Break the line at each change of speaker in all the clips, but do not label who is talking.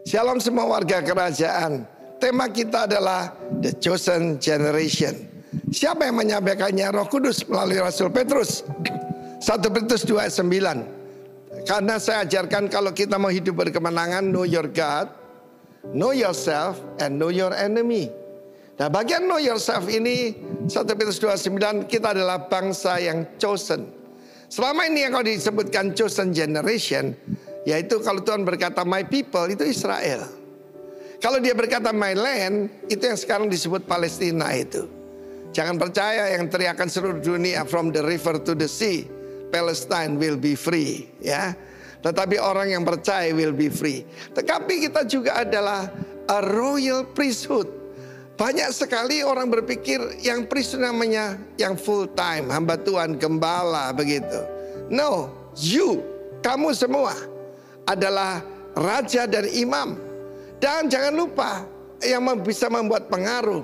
Shalom semua warga kerajaan. Tema kita adalah The Chosen Generation. Siapa yang menyampaikannya? Roh Kudus melalui Rasul Petrus. 1 Petrus 2 ayat 9. Karena saya ajarkan kalau kita mau hidup berkemenangan, know your God, know yourself, and know your enemy. Nah, bagian know yourself ini 1 Petrus 2:9, kita adalah bangsa yang chosen. Selama ini yang kau disebutkan chosen generation, yaitu kalau Tuhan berkata my people, itu Israel. Kalau dia berkata my land, itu yang sekarang disebut Palestina itu. Jangan percaya yang teriakan seluruh dunia from the river to the sea, Palestine will be free, ya. Tetapi orang yang percaya will be free. Tetapi kita juga adalah a royal priesthood. Banyak sekali orang berpikir yang priesthood namanya yang full time, hamba Tuhan, gembala begitu. No, kamu semua adalah raja dan imam. Dan jangan lupa yang bisa membuat pengaruh,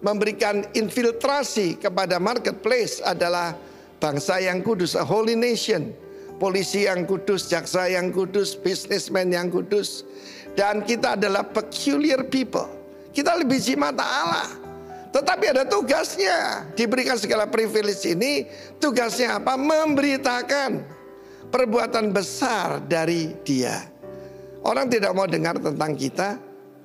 memberikan infiltrasi kepada marketplace adalah bangsa yang kudus, a holy nation. Polisi yang kudus, jaksa yang kudus, businessman yang kudus. Dan kita adalah peculiar people. Kita lebih mata Allah. Tetapi ada tugasnya. Diberikan segala privilege ini, tugasnya apa? Memberitakan perbuatan besar dari Dia. Orang tidak mau dengar tentang kita,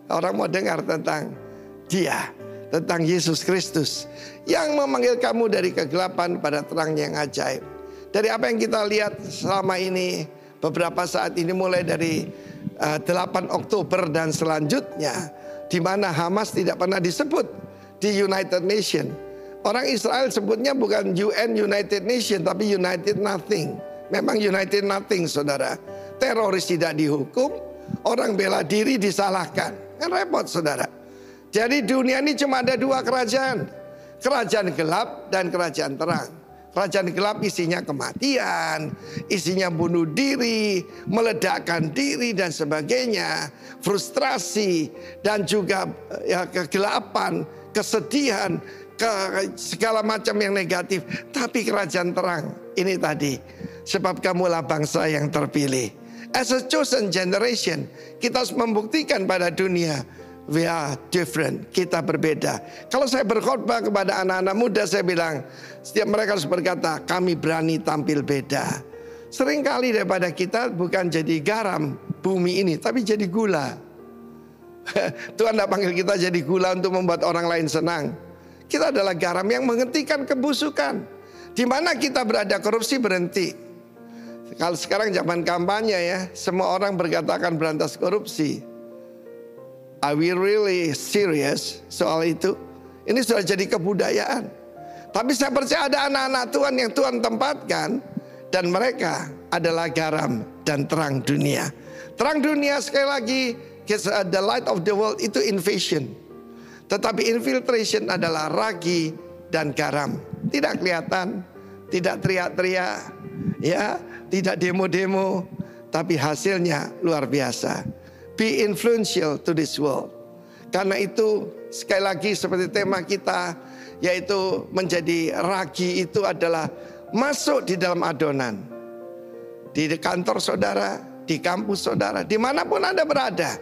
orang mau dengar tentang Dia, tentang Yesus Kristus yang memanggil kamu dari kegelapan pada terang yang ajaib. Dari apa yang kita lihat selama ini, beberapa saat ini mulai dari 8 Oktober dan selanjutnya, di mana Hamas tidak pernah disebut di United Nation. Orang Israel sebutnya bukan UN United Nation, tapi United Nothing. Memang United Nothing, saudara. Teroris tidak dihukum, orang bela diri disalahkan. Kan repot, saudara. Jadi dunia ini cuma ada 2 kerajaan. Kerajaan gelap dan kerajaan terang. Kerajaan gelap isinya kematian, isinya bunuh diri, meledakkan diri dan sebagainya, frustrasi dan juga ya, kegelapan, kesedihan, segala macam yang negatif. Tapi kerajaan terang ini tadi, sebab kamulah bangsa yang terpilih. As a chosen generation, kita harus membuktikan pada dunia, we are different, kita berbeda. Kalau saya berkhotbah kepada anak-anak muda, saya bilang, setiap mereka harus berkata, kami berani tampil beda. Seringkali daripada kita bukan jadi garam bumi ini, tapi jadi gula. Tuhan tidak panggil kita jadi gula untuk membuat orang lain senang. Kita adalah garam yang menghentikan kebusukan. Di mana kita berada, korupsi berhenti. Kalau sekarang zaman kampanye ya, semua orang berkatakan berantas korupsi. Are we really serious soal itu? Ini sudah jadi kebudayaan. Tapi saya percaya ada anak-anak Tuhan yang Tuhan tempatkan, dan mereka adalah garam dan terang dunia. Terang dunia sekali lagi, the light of the world itu invasion. Tetapi infiltration adalah ragi dan garam. Tidak kelihatan, tidak teriak-teriak, ya, tidak demo-demo, tapi hasilnya luar biasa. Be influential to this world. Karena itu sekali lagi seperti tema kita, yaitu menjadi ragi itu adalah masuk di dalam adonan. Di kantor saudara, di kampus saudara, dimanapun Anda berada.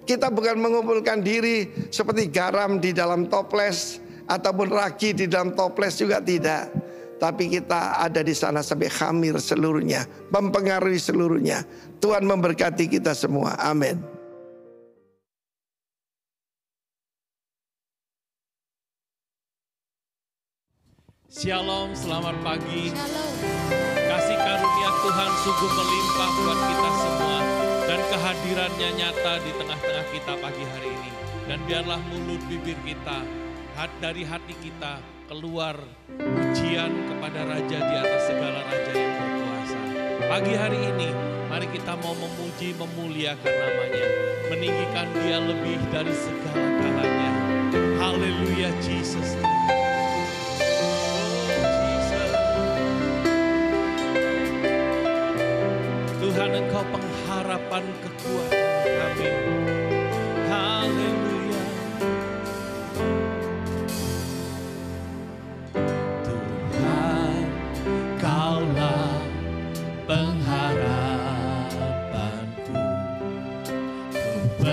Kita bukan mengumpulkan diri seperti garam di dalam toples, ataupun ragi di dalam toples juga tidak. Tapi kita ada di sana sampai khamir seluruhnya, mempengaruhi seluruhnya. Tuhan memberkati kita semua. Amin.
Shalom, selamat pagi. Kasih karunia Tuhan sungguh melimpah buat kita semua, dan kehadirannya nyata di tengah-tengah kita pagi hari ini. Dan biarlah mulut bibir kita, dari hati kita keluar pujian kepada Raja di atas segala raja yang berkuasa. Pagi hari ini, mari kita mau memuji, memuliakan namanya, meninggikan Dia lebih dari segala-galanya. Haleluya, Jesus. Tuhan, Engkau pengharapan kekuatan kami. Haleluya. Tuhan, Kaulah pengharapanku. Ku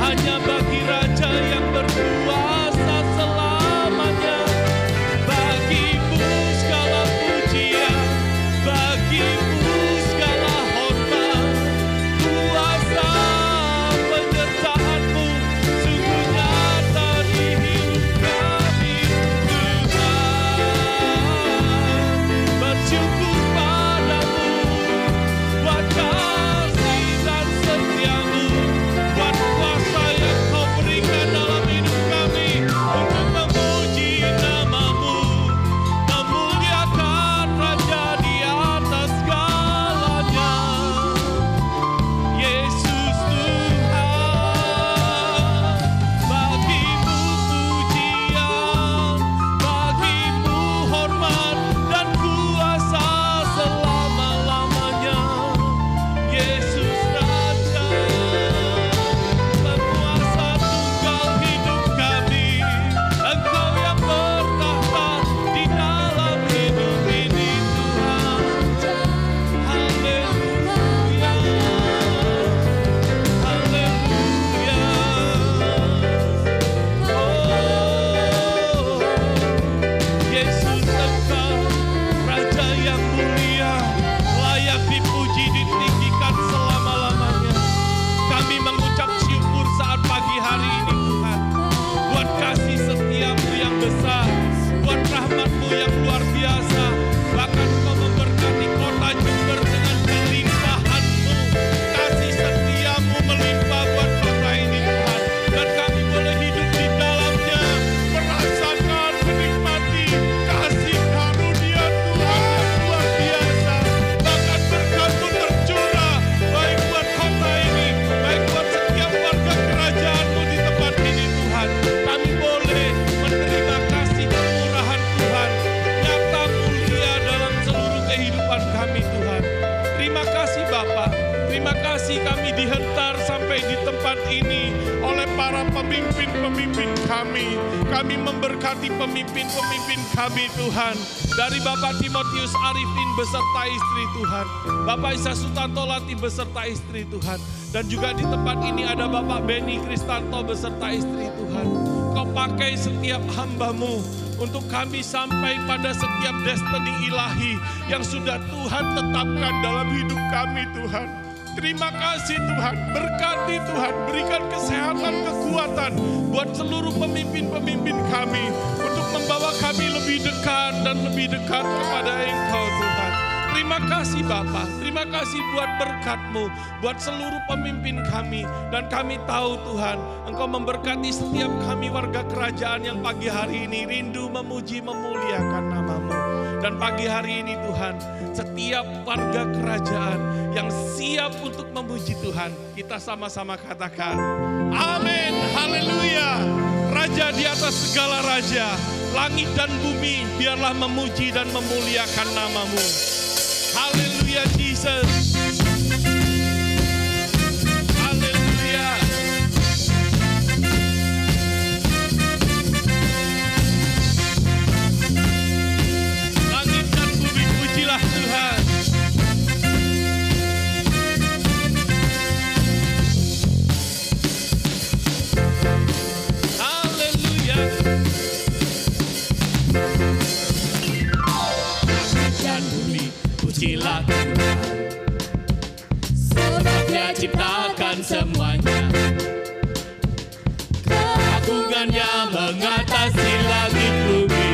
hanya bagi Raja yang berkuasa selamanya. Bagimu segala pujian, bagimu segala hormat, kuasa penyertaan-Mu sungguh nyata di hidup kami, Tuhan. Bersyukur padamu buat kasih dan setia-Mu, buat kuasa yang Kau berikan dalam hidup kami untuk memuji nama-Mu, memuliakan Raja di atas segalanya. Yesus Tuhan, bagimu pujian, bagimu hormat dan kuasa selama-lamanya. Yesus Raja, penguasa tunggal hidup kami, Engkau yang bertahta di dalam hidup ini, Tuhan. Haleluya, haleluya. Oh, Yesus Engkau Raja yang mulia, layak dipuji, ditinggikan selama-lamanya. Kami mengucap syukur saat pagi hari ini, Tuhan, buat kasih setia-Mu yang besar, buat rahmat-Mu yang luar biasa. Bahkan Kau memberkati kota Jember dengan kelimpahan-Mu, kasih setia-Mu melimpah buat kota ini, Tuhan. Dan kami boleh hidup di dalamnya, merasakan, menikmati kasih karunia Tuhan yang luar biasa. Bahkan berkat-Mu tercurah, baik buat kota ini, baik buat setiap warga kerajaan-Mu di tempat ini, Tuhan. Kami boleh menerima kasih kemurahan Tuhan, nyata mulia dalam seluruh kehidupan kami, Tuhan. Terima kasih Bapa, terima kasih kami dihentar sampai di tempat ini oleh para pemimpin-pemimpin kami. Kami memberkati pemimpin-pemimpin kami, Tuhan. Dari Bapak Timotius Arifin beserta istri, Tuhan. Bapak Isa Sutanto Lati beserta istri, Tuhan. Dan juga di tempat ini ada Bapak Beni Kristanto beserta istri, Tuhan. Kau pakai setiap hamba-Mu untuk kami sampai pada setiap destiny ilahi yang sudah Tuhan tetapkan dalam hidup kami, Tuhan. Terima kasih Tuhan, berkati Tuhan, berikan kesehatan, kekuatan buat seluruh pemimpin-pemimpin kami untuk membawa kami lebih dekat dan lebih dekat kepada Engkau, Tuhan. Terima kasih Bapa, terima kasih buat berkat-Mu, buat seluruh pemimpin kami. Dan kami tahu Tuhan, Engkau memberkati setiap kami warga kerajaan yang pagi hari ini rindu memuji, memuliakan nama-Mu. Dan pagi hari ini Tuhan, setiap warga kerajaan yang siap untuk memuji Tuhan, kita sama-sama katakan, amin, haleluya. Raja di atas segala raja, langit dan bumi biarlah memuji dan memuliakan nama-Mu. Haleluya Jesus. Haleluya. Langit dan bumi pujilah Tuhan. Haleluya. Langit dan bumi pujilah Tuhan, sebab Dia ciptakan semuanya. Keagungannya mengatasi langit bumi,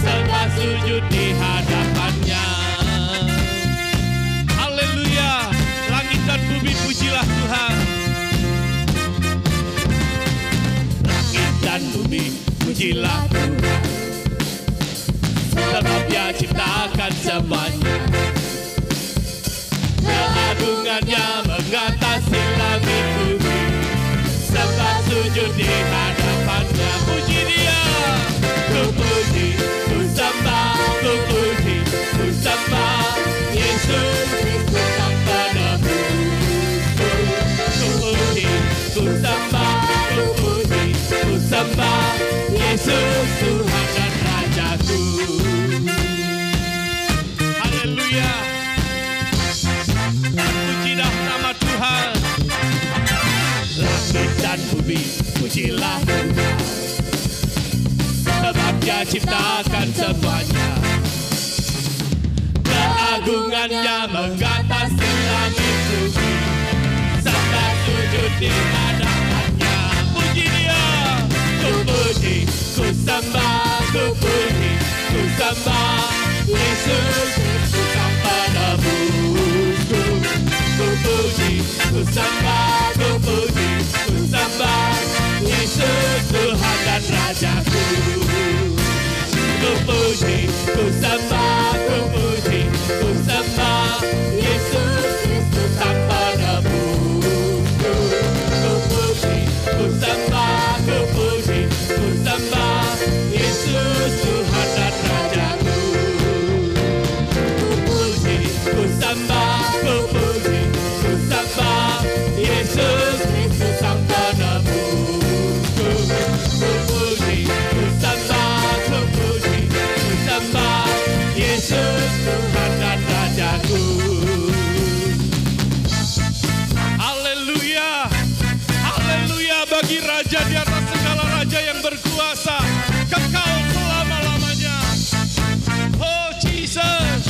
serta sujud di hadapannya. Haleluya, langit dan bumi pujilah Tuhan. Langit dan bumi pujilah Tuhan, sebab Dia ciptakan semuanya. Keagungannya mengatasi langit bumi, serta sujud di hadapannya. Puji Dia, ku puji, ku sembah, ku puji, ku sembah Yesus, Sang Penebusku. Ku puji, ku sembah, ku puji, ku sembah Yesus, Tuhan dan Rajaku. lebih. Pujilah Tuhan, sebab Dia ciptakan semuanya. Keagungannya mengatasi langit bumi, serta sujud di hadapannya. Puji Dia, ku puji, ku sembah, ku puji, ku sembah Yesus, Sang penebusku. Ku puji, ku sembah, ku puji, ku sembah Yesus, Tuhan dan Rajaku. Ku puji, ku sembah, ku puji, ku sembah Yesus Kristus Sang penebusku. Ku puji, ku sembah, ku puji, ku sembah Yesus Tuhan dan Rajaku. Ku puji, ku sembah, ku puji, ku sembah Yesus Kristus Sang penebusku. Ku puji, ku sembah, ku puji, ku sembah Yesus Tuhan dan Rajaku. Haleluya, haleluya bagi Raja di atas segala raja yang berkuasa, kekal selama-lamanya. Oh Jesus.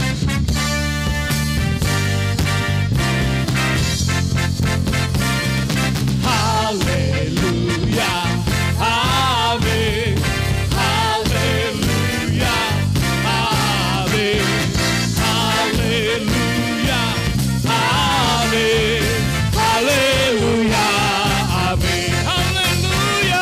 Haleluya, amin. Haleluya, amin. Haleluya, amin. Haleluya, amin. Haleluya,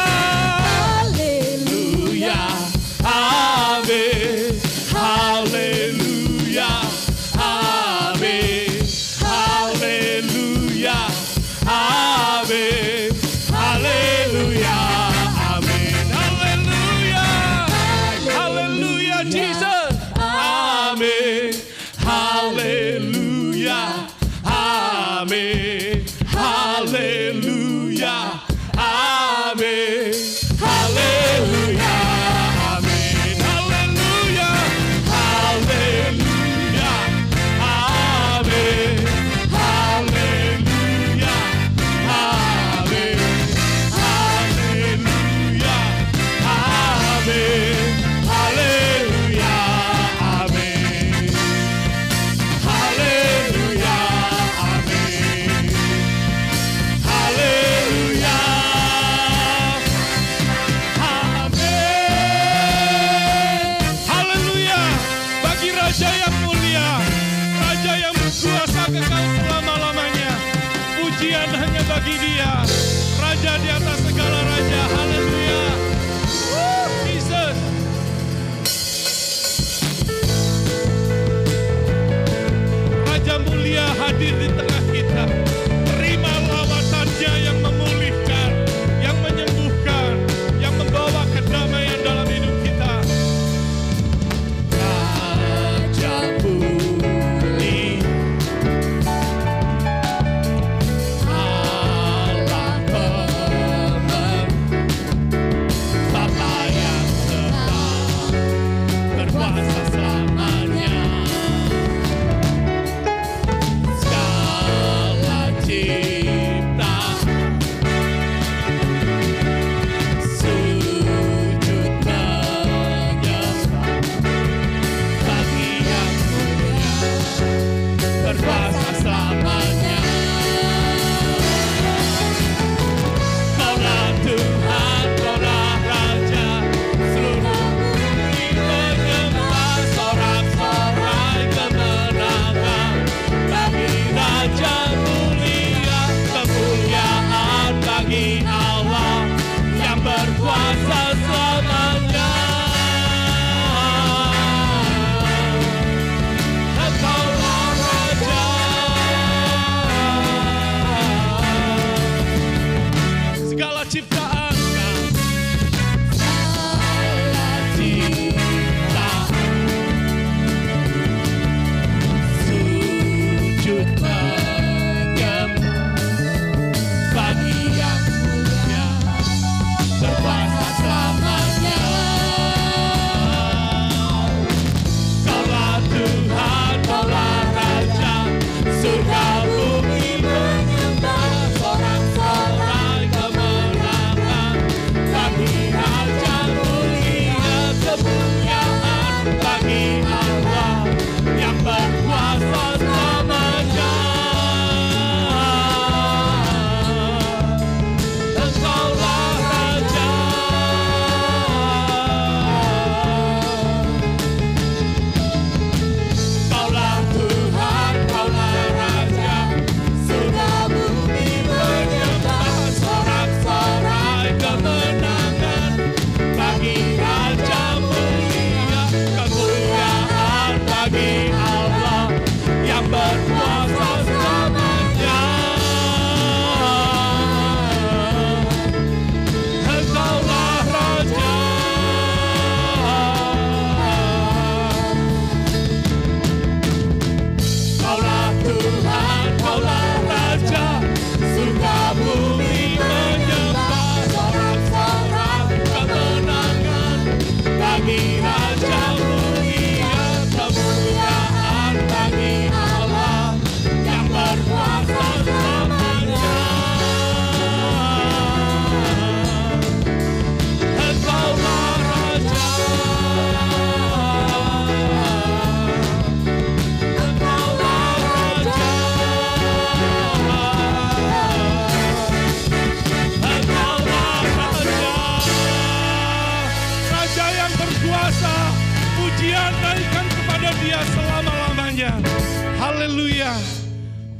Haleluya.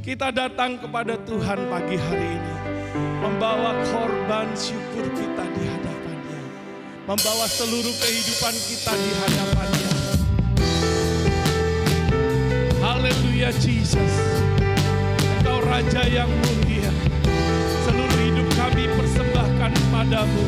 Kita datang kepada Tuhan pagi hari ini, membawa korban syukur kita di hadapannya, membawa seluruh kehidupan kita di hadapannya. Haleluya Jesus, Engkau Raja yang mulia, seluruh hidup kami persembahkan padamu.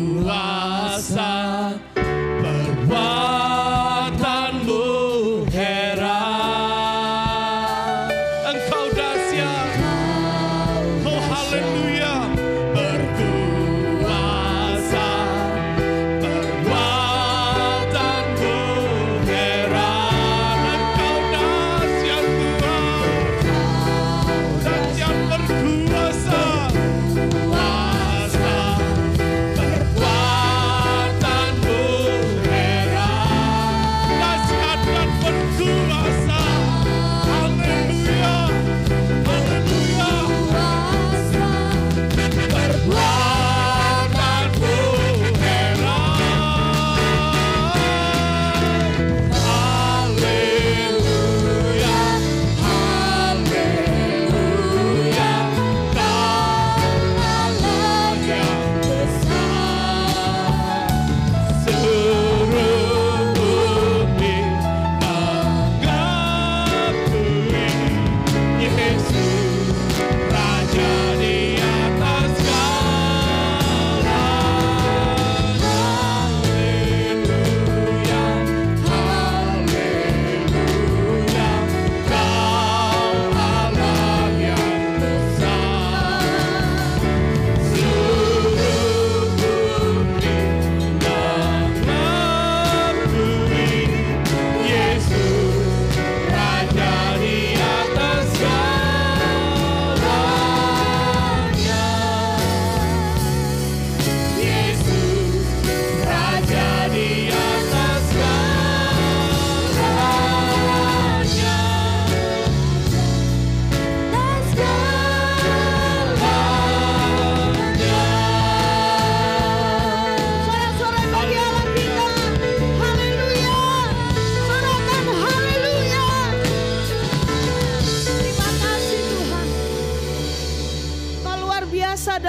Berkuasa, berkuatan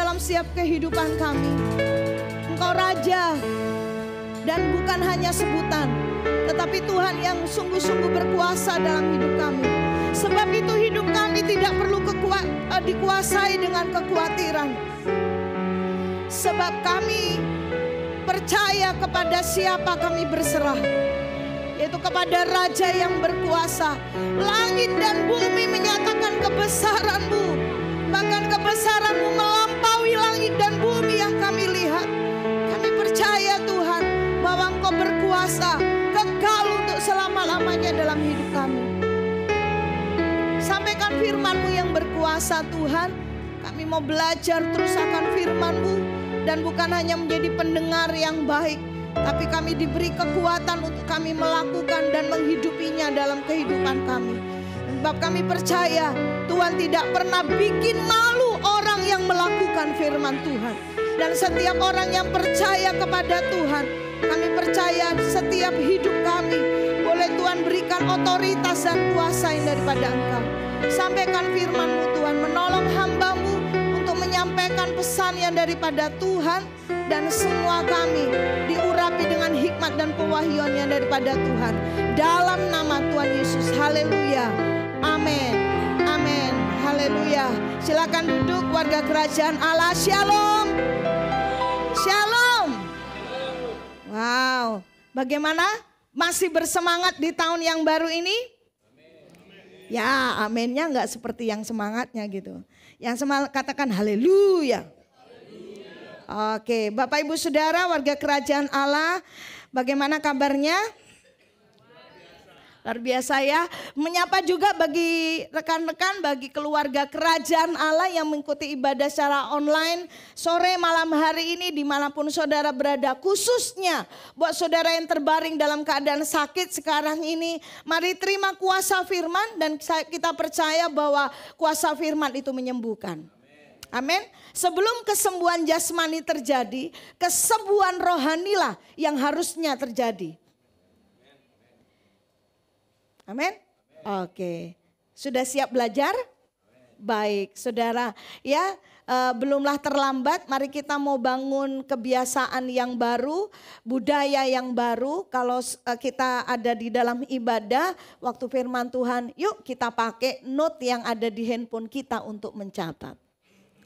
dalam setiap kehidupan kami. Engkau Raja, dan bukan hanya sebutan, tetapi Tuhan yang sungguh-sungguh berkuasa dalam hidup kami. Sebab itu hidup kami tidak perlu dikuasai dengan kekhawatiran. Sebab kami percaya kepada siapa kami berserah, yaitu kepada Raja yang berkuasa. Langit dan bumi menyatakan kebesaran-Mu, bahkan kebesaran-Mu melampaui langit dan bumi yang kami lihat. Kami percaya Tuhan bahwa Engkau berkuasa kekal untuk selama-lamanya dalam hidup kami. Sampaikan firman-Mu yang berkuasa Tuhan. Kami mau belajar terus akan firman-Mu, dan bukan hanya menjadi pendengar yang baik, tapi kami diberi kekuatan untuk kami melakukan dan menghidupinya dalam kehidupan kami. Sebab kami percaya Tuhan tidak pernah bikin malu orang yang melakukan firman Tuhan. Dan setiap orang yang percaya kepada Tuhan, kami percaya setiap hidup kami boleh Tuhan berikan otoritas dan kuasa yang daripada Engkau. Sampaikan firman-Mu Tuhan, menolong hamba-Mu untuk menyampaikan pesan yang daripada Tuhan, dan semua kami diurapi dengan hikmat dan pewahyuan yang daripada Tuhan. Dalam nama Tuhan Yesus, haleluya, amin, amin, haleluya. Silakan duduk warga kerajaan Allah, shalom, shalom. Wow, bagaimana? Masih bersemangat di tahun yang baru ini? Ya, aminnya nggak seperti yang semangatnya gitu. Yang semangat katakan haleluya. Oke, Bapak Ibu Saudara warga kerajaan Allah, bagaimana kabarnya? Luar biasa ya. Menyapa juga bagi rekan-rekan, bagi keluarga kerajaan Allah yang mengikuti ibadah secara online sore malam hari ini dimanapun saudara berada. Khususnya buat saudara yang terbaring dalam keadaan sakit sekarang ini. Mari terima kuasa firman, dan kita percaya bahwa kuasa firman itu menyembuhkan. Amin. Sebelum kesembuhan jasmani terjadi, kesembuhan rohanilah yang harusnya terjadi. Amin. Oke. Sudah siap belajar? Baik, saudara. Ya, belumlah terlambat. Mari kita mau bangun kebiasaan yang baru, budaya yang baru. Kalau kita ada di dalam ibadah, waktu firman Tuhan, yuk kita pakai note yang ada di handphone kita untuk mencatat.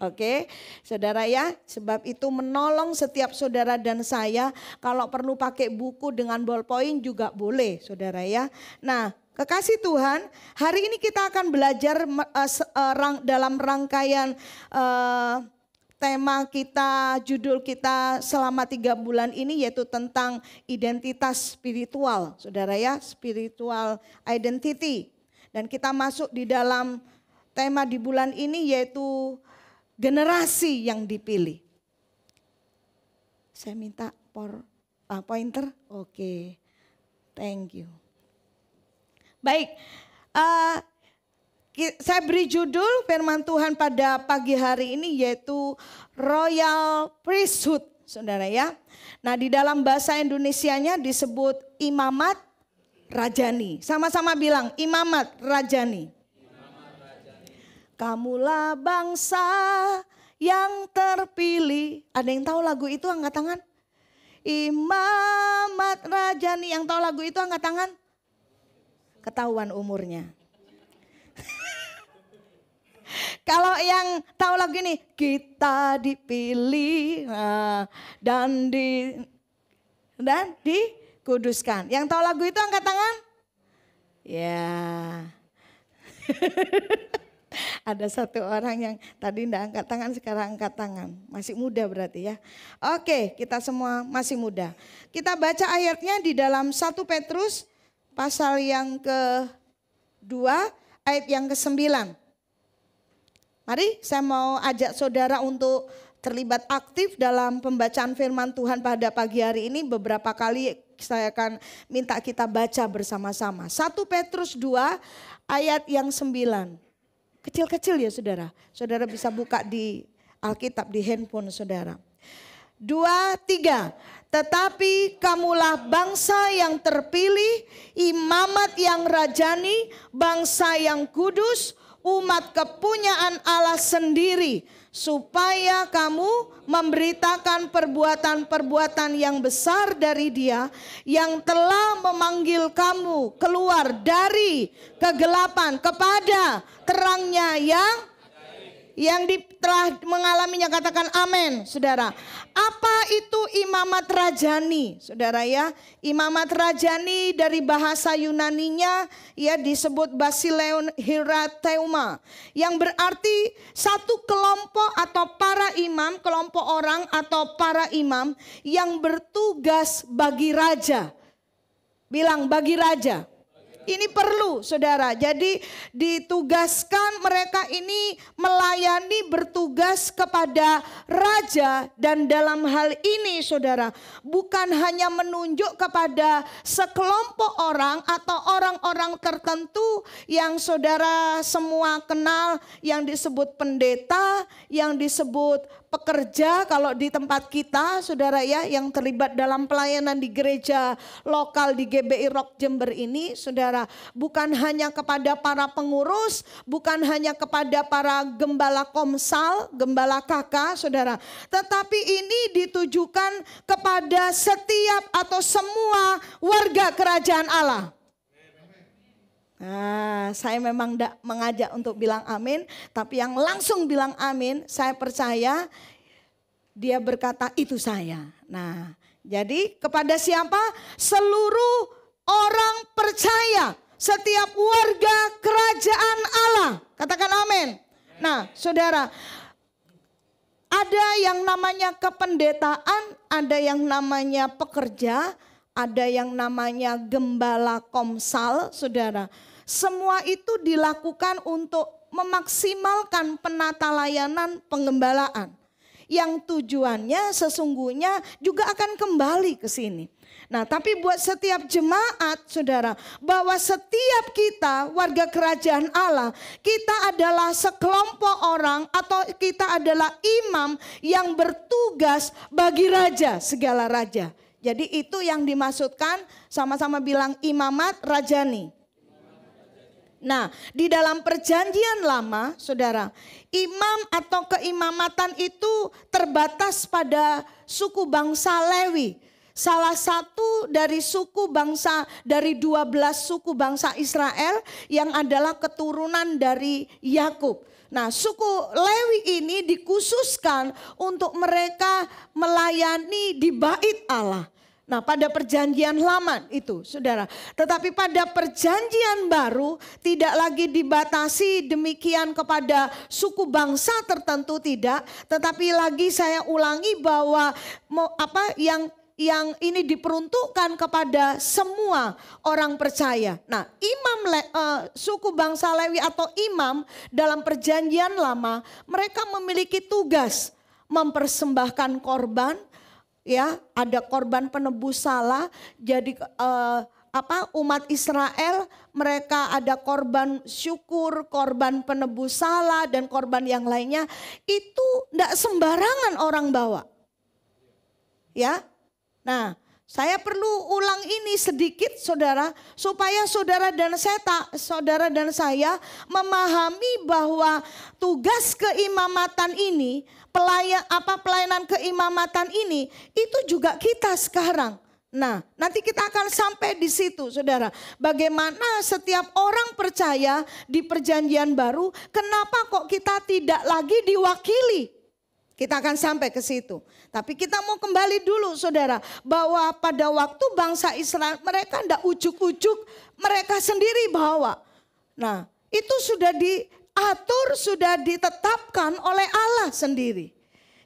Oke, saudara ya, sebab itu menolong setiap saudara dan saya. Kalau perlu pakai buku dengan ballpoint juga boleh, saudara ya. Nah, kekasih Tuhan, hari ini kita akan belajar dalam rangkaian tema kita, judul kita selama 3 bulan ini, yaitu tentang identitas spiritual, saudara ya, spiritual identity. Dan kita masuk di dalam tema di bulan ini yaitu generasi yang dipilih. Saya minta pointer. Oke. Thank you. Baik. Saya beri judul firman Tuhan pada pagi hari ini yaitu Royal Priesthood, saudara ya. Nah, di dalam bahasa Indonesianya disebut imamat rajani. Sama-sama bilang imamat rajani. Kamulah bangsa yang terpilih. Ada yang tahu lagu itu angkat tangan? Imamat rajani. Yang tahu lagu itu angkat tangan? Ketahuan umurnya. Kalau yang tahu lagu ini, kita dipilih dan dikuduskan. Yang tahu lagu itu angkat tangan? Ya. Ada satu orang yang tadi tidak angkat tangan, sekarang angkat tangan. Masih muda berarti ya. Oke, kita semua masih muda. Kita baca ayatnya di dalam 1 Petrus pasal yang ke-2 ayat yang ke-9. Mari saya mau ajak saudara untuk terlibat aktif dalam pembacaan firman Tuhan pada pagi hari ini. Beberapa kali saya akan minta kita baca bersama-sama. 1 Petrus 2 ayat yang 9. Kecil-kecil ya saudara. Saudara bisa buka di Alkitab, di handphone saudara. 2, 3. Tetapi kamulah bangsa yang terpilih, imamat yang rajani, bangsa yang kudus, umat kepunyaan Allah sendiri, supaya kamu memberitakan perbuatan-perbuatan yang besar dari Dia yang telah memanggil kamu keluar dari kegelapan kepada terangnya yang telah mengalaminya. Katakan amin, saudara. Apa itu imamat rajani, saudara ya? Imamat rajani dari bahasa Yunaninya ya disebut basileon hirateuma, yang berarti satu kelompok atau para imam, kelompok orang atau para imam yang bertugas bagi raja. Bilang bagi raja. Ini perlu, saudara. Jadi ditugaskan mereka ini melayani, bertugas kepada raja. Dan dalam hal ini, saudara, bukan hanya menunjuk kepada sekelompok orang atau orang-orang tertentu yang saudara semua kenal, yang disebut pendeta, yang disebut pekerja kalau di tempat kita, saudara ya, yang terlibat dalam pelayanan di gereja lokal di GBI Rock Jember ini, saudara, bukan hanya kepada para pengurus, bukan hanya kepada para gembala komsal, gembala kakak, saudara, tetapi ini ditujukan kepada setiap atau semua warga kerajaan Allah. Nah, saya memang tidak mengajak untuk bilang amin, tapi yang langsung bilang amin, saya percaya dia berkata itu saya. Nah, jadi kepada siapa? Seluruh orang percaya, setiap warga kerajaan Allah. Katakan amin. Nah, saudara, ada yang namanya kependetaan, ada yang namanya pekerja, ada yang namanya gembala komsal, saudara. Semua itu dilakukan untuk memaksimalkan penata layanan penggembalaan. Yang tujuannya sesungguhnya juga akan kembali ke sini. Nah, tapi buat setiap jemaat, saudara, bahwa setiap kita warga kerajaan Allah, kita adalah sekelompok orang atau kita adalah imam yang bertugas bagi raja, segala raja. Jadi itu yang dimaksudkan, sama-sama bilang imamat rajani. Nah, di dalam perjanjian lama, saudara, imam atau keimamatan itu terbatas pada suku bangsa Lewi. Salah satu dari suku bangsa, dari 12 suku bangsa Israel yang adalah keturunan dari Yakub. Nah, suku Lewi ini dikhususkan untuk mereka melayani di bait Allah. Nah, pada perjanjian lama itu, saudara. Tetapi pada perjanjian baru tidak lagi dibatasi demikian kepada suku bangsa tertentu, tidak. Tetapi lagi saya ulangi bahwa yang ini diperuntukkan kepada semua orang percaya. Nah, suku bangsa Lewi atau imam dalam perjanjian lama, mereka memiliki tugas mempersembahkan korban. Ya, ada korban penebus salah. Jadi umat Israel mereka ada korban syukur, korban penebus salah dan korban yang lainnya. Itu tidak sembarangan orang bawa. Ya. Nah, saya perlu ulang ini sedikit, saudara, supaya saudara dan saya memahami bahwa tugas keimamatan ini, pelayanan keimamatan ini, itu juga kita sekarang. Nah, nanti kita akan sampai di situ, saudara. Bagaimana setiap orang percaya di perjanjian baru, kenapa kok kita tidak lagi diwakili? Kita akan sampai ke situ. Tapi kita mau kembali dulu, saudara, bahwa pada waktu bangsa Israel mereka tidak ujuk-ujuk, mereka sendiri bawa. Nah, itu sudah diatur, sudah ditetapkan oleh Allah sendiri.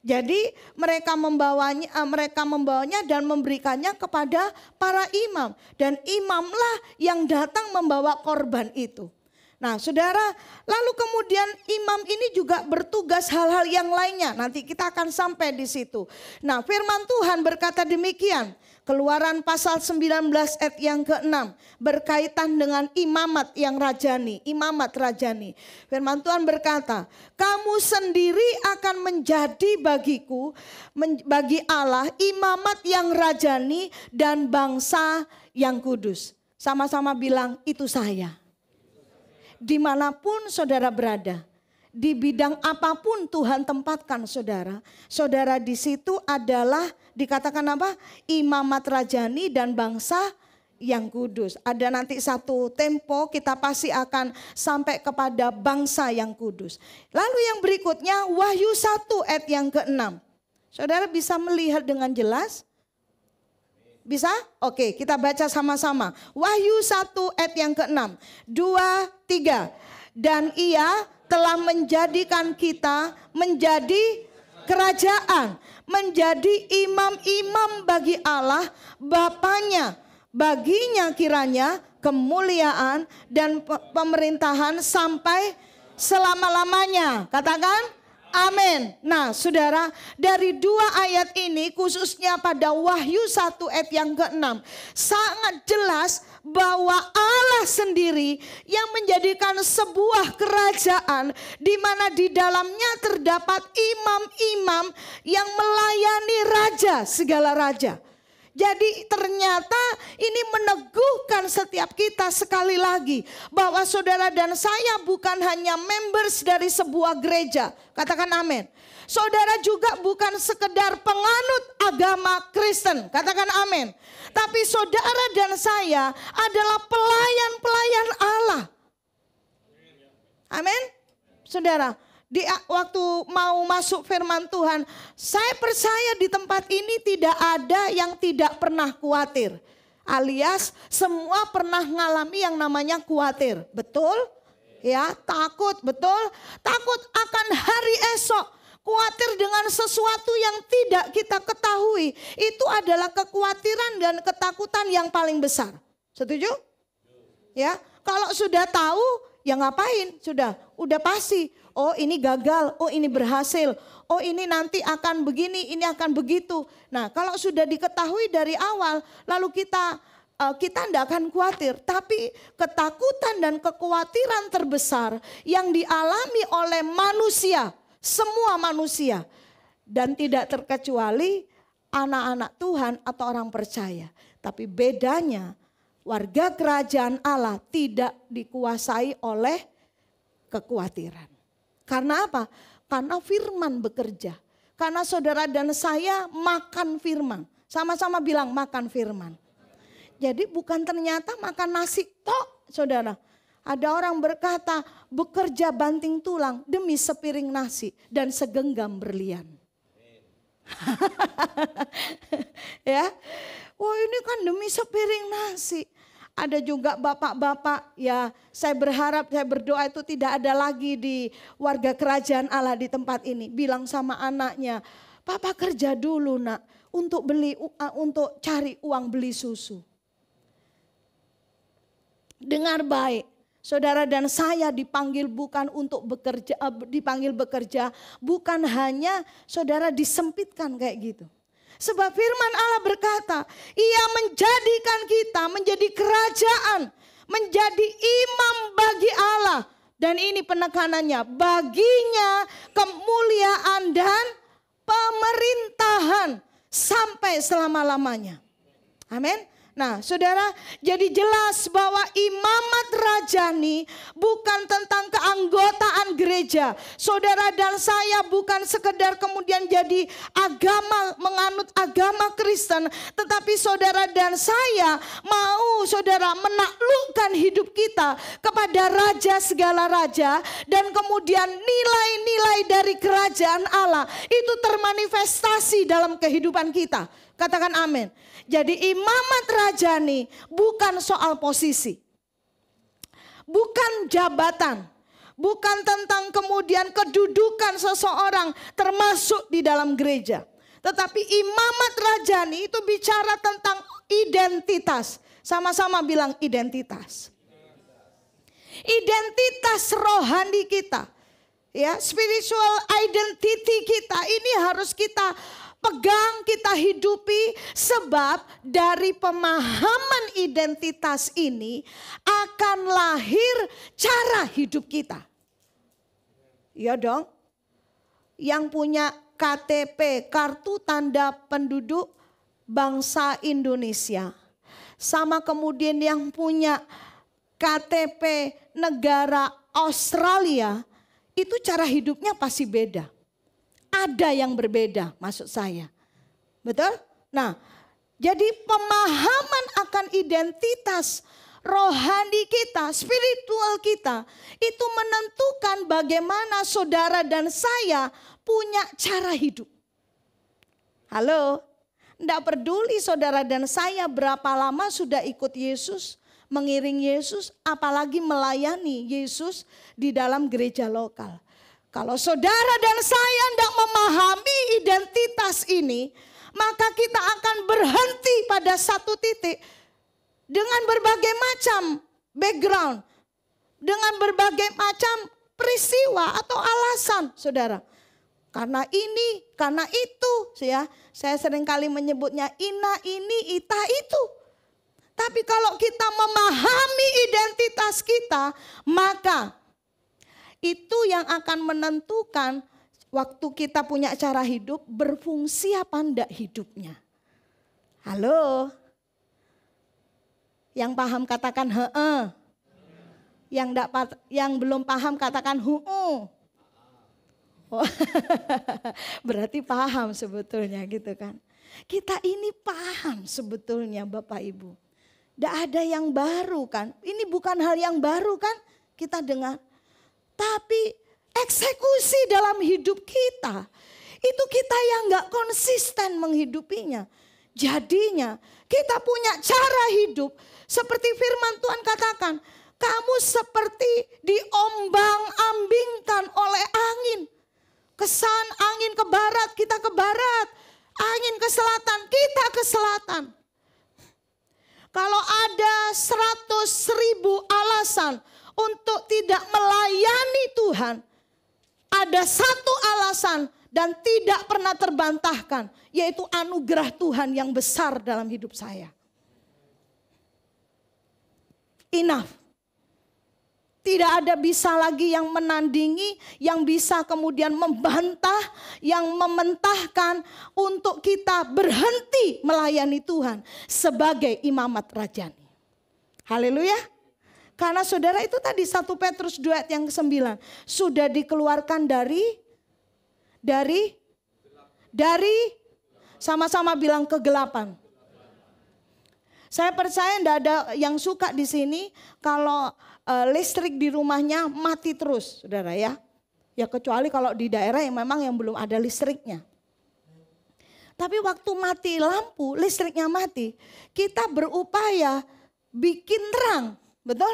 Jadi mereka membawanya dan memberikannya kepada para imam. Dan imamlah yang datang membawa korban itu. Nah, saudara, lalu kemudian imam ini juga bertugas hal-hal yang lainnya. Nanti kita akan sampai di situ. Nah, firman Tuhan berkata demikian. Keluaran pasal 19 ayat yang ke-6 berkaitan dengan imamat yang rajani, imamat rajani. Firman Tuhan berkata, kamu sendiri akan menjadi bagiku, bagi Allah, imamat yang rajani dan bangsa yang kudus. Sama-sama bilang, itu saya. Dimanapun saudara berada, di bidang apapun Tuhan tempatkan saudara. Saudara di situ adalah dikatakan apa? Imamat rajani dan bangsa yang kudus. Ada nanti satu tempo kita pasti akan sampai kepada bangsa yang kudus. Lalu yang berikutnya Wahyu 1 ayat yang ke-6. Saudara bisa melihat dengan jelas? Bisa? Oke, kita baca sama-sama. Wahyu 1 ayat yang ke-6. 2, 3. Dan ia telah menjadikan kita menjadi kerajaan, menjadi imam-imam bagi Allah Bapanya. Baginya kiranya kemuliaan dan pemerintahan sampai selama-lamanya. Katakan amin. Nah saudara, dari 2 ayat ini khususnya pada Wahyu 1 ayat yang ke-6 sangat jelas bahwa Allah sendiri yang menjadikan sebuah kerajaan di mana di dalamnya terdapat imam-imam yang melayani raja, segala raja. Jadi ternyata ini meneguhkan setiap kita sekali lagi bahwa saudara dan saya bukan hanya members dari sebuah gereja. Katakan amin. Saudara juga bukan sekedar penganut agama Kristen. Katakan amin. Tapi saudara dan saya adalah pelayan-pelayan Allah. Amin. Saudara, di waktu mau masuk firman Tuhan, saya percaya di tempat ini tidak ada yang tidak pernah khawatir. Alias semua pernah mengalami yang namanya khawatir. Betul? Ya, takut, betul? Takut akan hari esok. Khawatir dengan sesuatu yang tidak kita ketahui. Itu adalah kekhawatiran dan ketakutan yang paling besar. Setuju? Ya, kalau sudah tahu, ya ngapain? Udah pasti. Oh ini gagal, oh ini berhasil, oh ini nanti akan begini, ini akan begitu. Nah kalau sudah diketahui dari awal, lalu kita tidak akan khawatir. Tapi ketakutan dan kekhawatiran terbesar yang dialami oleh manusia, semua manusia. Dan tidak terkecuali anak-anak Tuhan atau orang percaya. Tapi bedanya warga kerajaan Allah tidak dikuasai oleh kekhawatiran. Karena apa? Karena firman bekerja. Karena saudara dan saya makan firman. Sama-sama bilang makan firman. Jadi bukan ternyata makan nasi tok saudara. Ada orang berkata bekerja banting tulang demi sepiring nasi dan segenggam berlian. Ya, wah ini kan demi sepiring nasi. Ada juga bapak-bapak, ya saya berharap, saya berdoa itu tidak ada lagi di warga kerajaan Allah di tempat ini. Bilang sama anaknya, papa kerja dulu nak untuk cari uang beli susu. Dengar baik, saudara dan saya dipanggil bukan untuk bekerja, dipanggil bekerja bukan hanya saudara disempitkan kayak gitu. Sebab firman Allah berkata, ia menjadikan kita menjadi kerajaan, menjadi imam bagi Allah. Dan ini penekanannya, baginya kemuliaan dan pemerintahan sampai selama-lamanya. Amin. Nah saudara, jadi jelas bahwa imamat rajani bukan tentang keanggotaan gereja. Saudara dan saya bukan sekedar kemudian jadi menganut agama Kristen. Tetapi saudara dan saya mau saudara menaklukkan hidup kita kepada Raja segala raja. Dan kemudian nilai-nilai dari kerajaan Allah itu termanifestasi dalam kehidupan kita. Katakan amin. Jadi imamat rajani bukan soal posisi. Bukan jabatan. Bukan tentang kemudian kedudukan seseorang termasuk di dalam gereja. Tetapi imamat rajani itu bicara tentang identitas. Sama-sama bilang identitas. Identitas rohani kita. Ya, spiritual identity kita ini harus kita pegang, kita hidupi, sebab dari pemahaman identitas ini akan lahir cara hidup kita. Iya dong. Yang punya KTP, kartu tanda penduduk bangsa Indonesia. Sama kemudian yang punya KTP negara Australia, itu cara hidupnya pasti beda. Ada yang berbeda maksud saya. Betul? Nah, jadi pemahaman akan identitas rohani kita, spiritual kita, itu menentukan bagaimana saudara dan saya punya cara hidup. Halo? Tidak peduli saudara dan saya berapa lama sudah ikut Yesus, mengiring Yesus, apalagi melayani Yesus di dalam gereja lokal. Kalau saudara dan saya tidak memahami identitas ini, maka kita akan berhenti pada satu titik dengan berbagai macam background, dengan berbagai macam peristiwa atau alasan, saudara. Karena ini, karena itu, ya. Saya seringkali menyebutnya ina ini, ita itu. Tapi kalau kita memahami identitas kita, maka itu yang akan menentukan waktu kita punya cara hidup, berfungsi apa enggak hidupnya. Halo? Yang paham katakan heeh. Yang belum paham katakan hu'u. Oh, berarti paham sebetulnya gitu kan. Kita ini paham sebetulnya Bapak Ibu. Tidak ada yang baru kan. Ini bukan hal yang baru kan kita dengar. Tapi eksekusi dalam hidup kita. Itu kita yang gak konsisten menghidupinya. Jadinya kita punya cara hidup. Seperti firman Tuhan katakan. Kamu seperti diombang-ambingkan oleh angin. Kesan angin ke barat, kita ke barat. Angin ke selatan, kita ke selatan. Kalau ada 100.000 alasan untuk tidak melayani Tuhan, ada satu alasan dan tidak pernah terbantahkan, yaitu anugerah Tuhan yang besar dalam hidup saya. Enough. Tidak ada bisa lagi yang menandingi, yang bisa kemudian membantah, yang mementahkan untuk kita berhenti melayani Tuhan sebagai imamat rajani. Haleluya. Karena saudara itu tadi 1 Petrus 2 ayat yang ke-9 sudah dikeluarkan dari sama-sama bilang kegelapan. Saya percaya tidak ada yang suka di sini kalau listrik di rumahnya mati terus, saudara ya. Ya kecuali kalau di daerah yang memang yang belum ada listriknya. Tapi waktu mati lampu, listriknya mati, kita berupaya bikin terang, betul?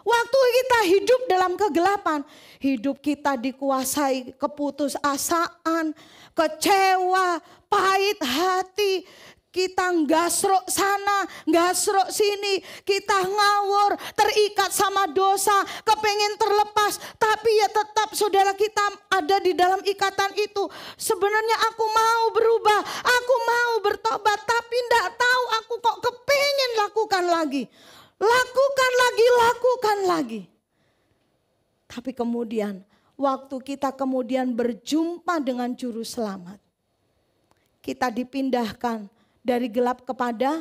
Waktu kita hidup dalam kegelapan, hidup kita dikuasai keputusasaan, kecewa, pahit hati. Kita gasrok sana, gasrok sini, kita ngawur, terikat sama dosa, kepengen terlepas. Tapi ya tetap saudara kita ada di dalam ikatan itu. Sebenarnya aku mau berubah, aku mau bertobat, tapi enggak tahu aku kok kepengen lakukan lagi. Lakukan lagi. Tapi kemudian waktu kita kemudian berjumpa dengan juru selamat, kita dipindahkan dari gelap kepada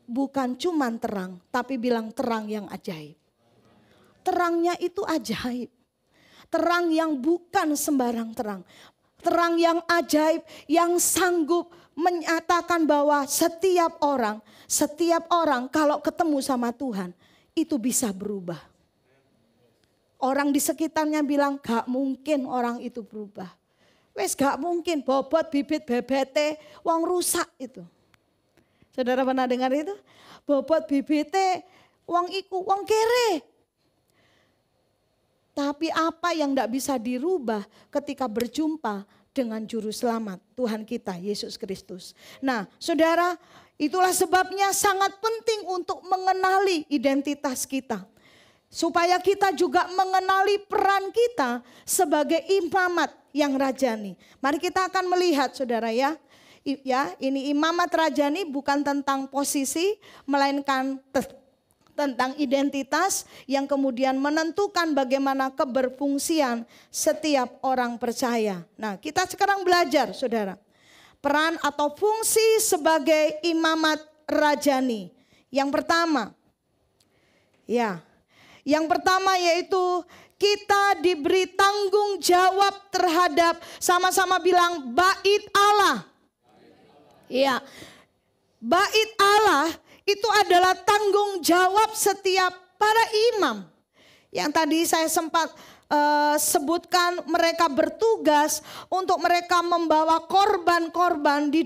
bukan cuman terang, tapi bilang terang yang ajaib. Terangnya itu ajaib. Terang yang bukan sembarang terang. Terang yang ajaib, yang sanggup menyatakan bahwa setiap orang kalau ketemu sama Tuhan, itu bisa berubah. Orang di sekitarnya bilang gak mungkin orang itu berubah. Wes gak mungkin bobot bibit bebete wong rusak itu. Saudara pernah dengar itu? Bobot bibite wong iku wong kere. Tapi apa yang gak bisa dirubah ketika berjumpa dengan juru selamat Tuhan kita Yesus Kristus. Nah saudara, itulah sebabnya sangat penting untuk mengenali identitas kita. Supaya kita juga mengenali peran kita sebagai imamat yang rajani. Mari kita akan melihat saudara ya. Ya, ini imamat rajani bukan tentang posisi, melainkan tentang identitas yang kemudian menentukan bagaimana keberfungsian setiap orang percaya. Nah, kita sekarang belajar saudara. Peran atau fungsi sebagai imamat rajani. Yang pertama, Ya, yang pertama yaitu kita diberi tanggung jawab terhadap, sama-sama bilang, bait Allah. Ya, bait Allah itu adalah tanggung jawab setiap para imam. Yang tadi saya sempat sebutkan, mereka bertugas untuk mereka membawa korban-korban di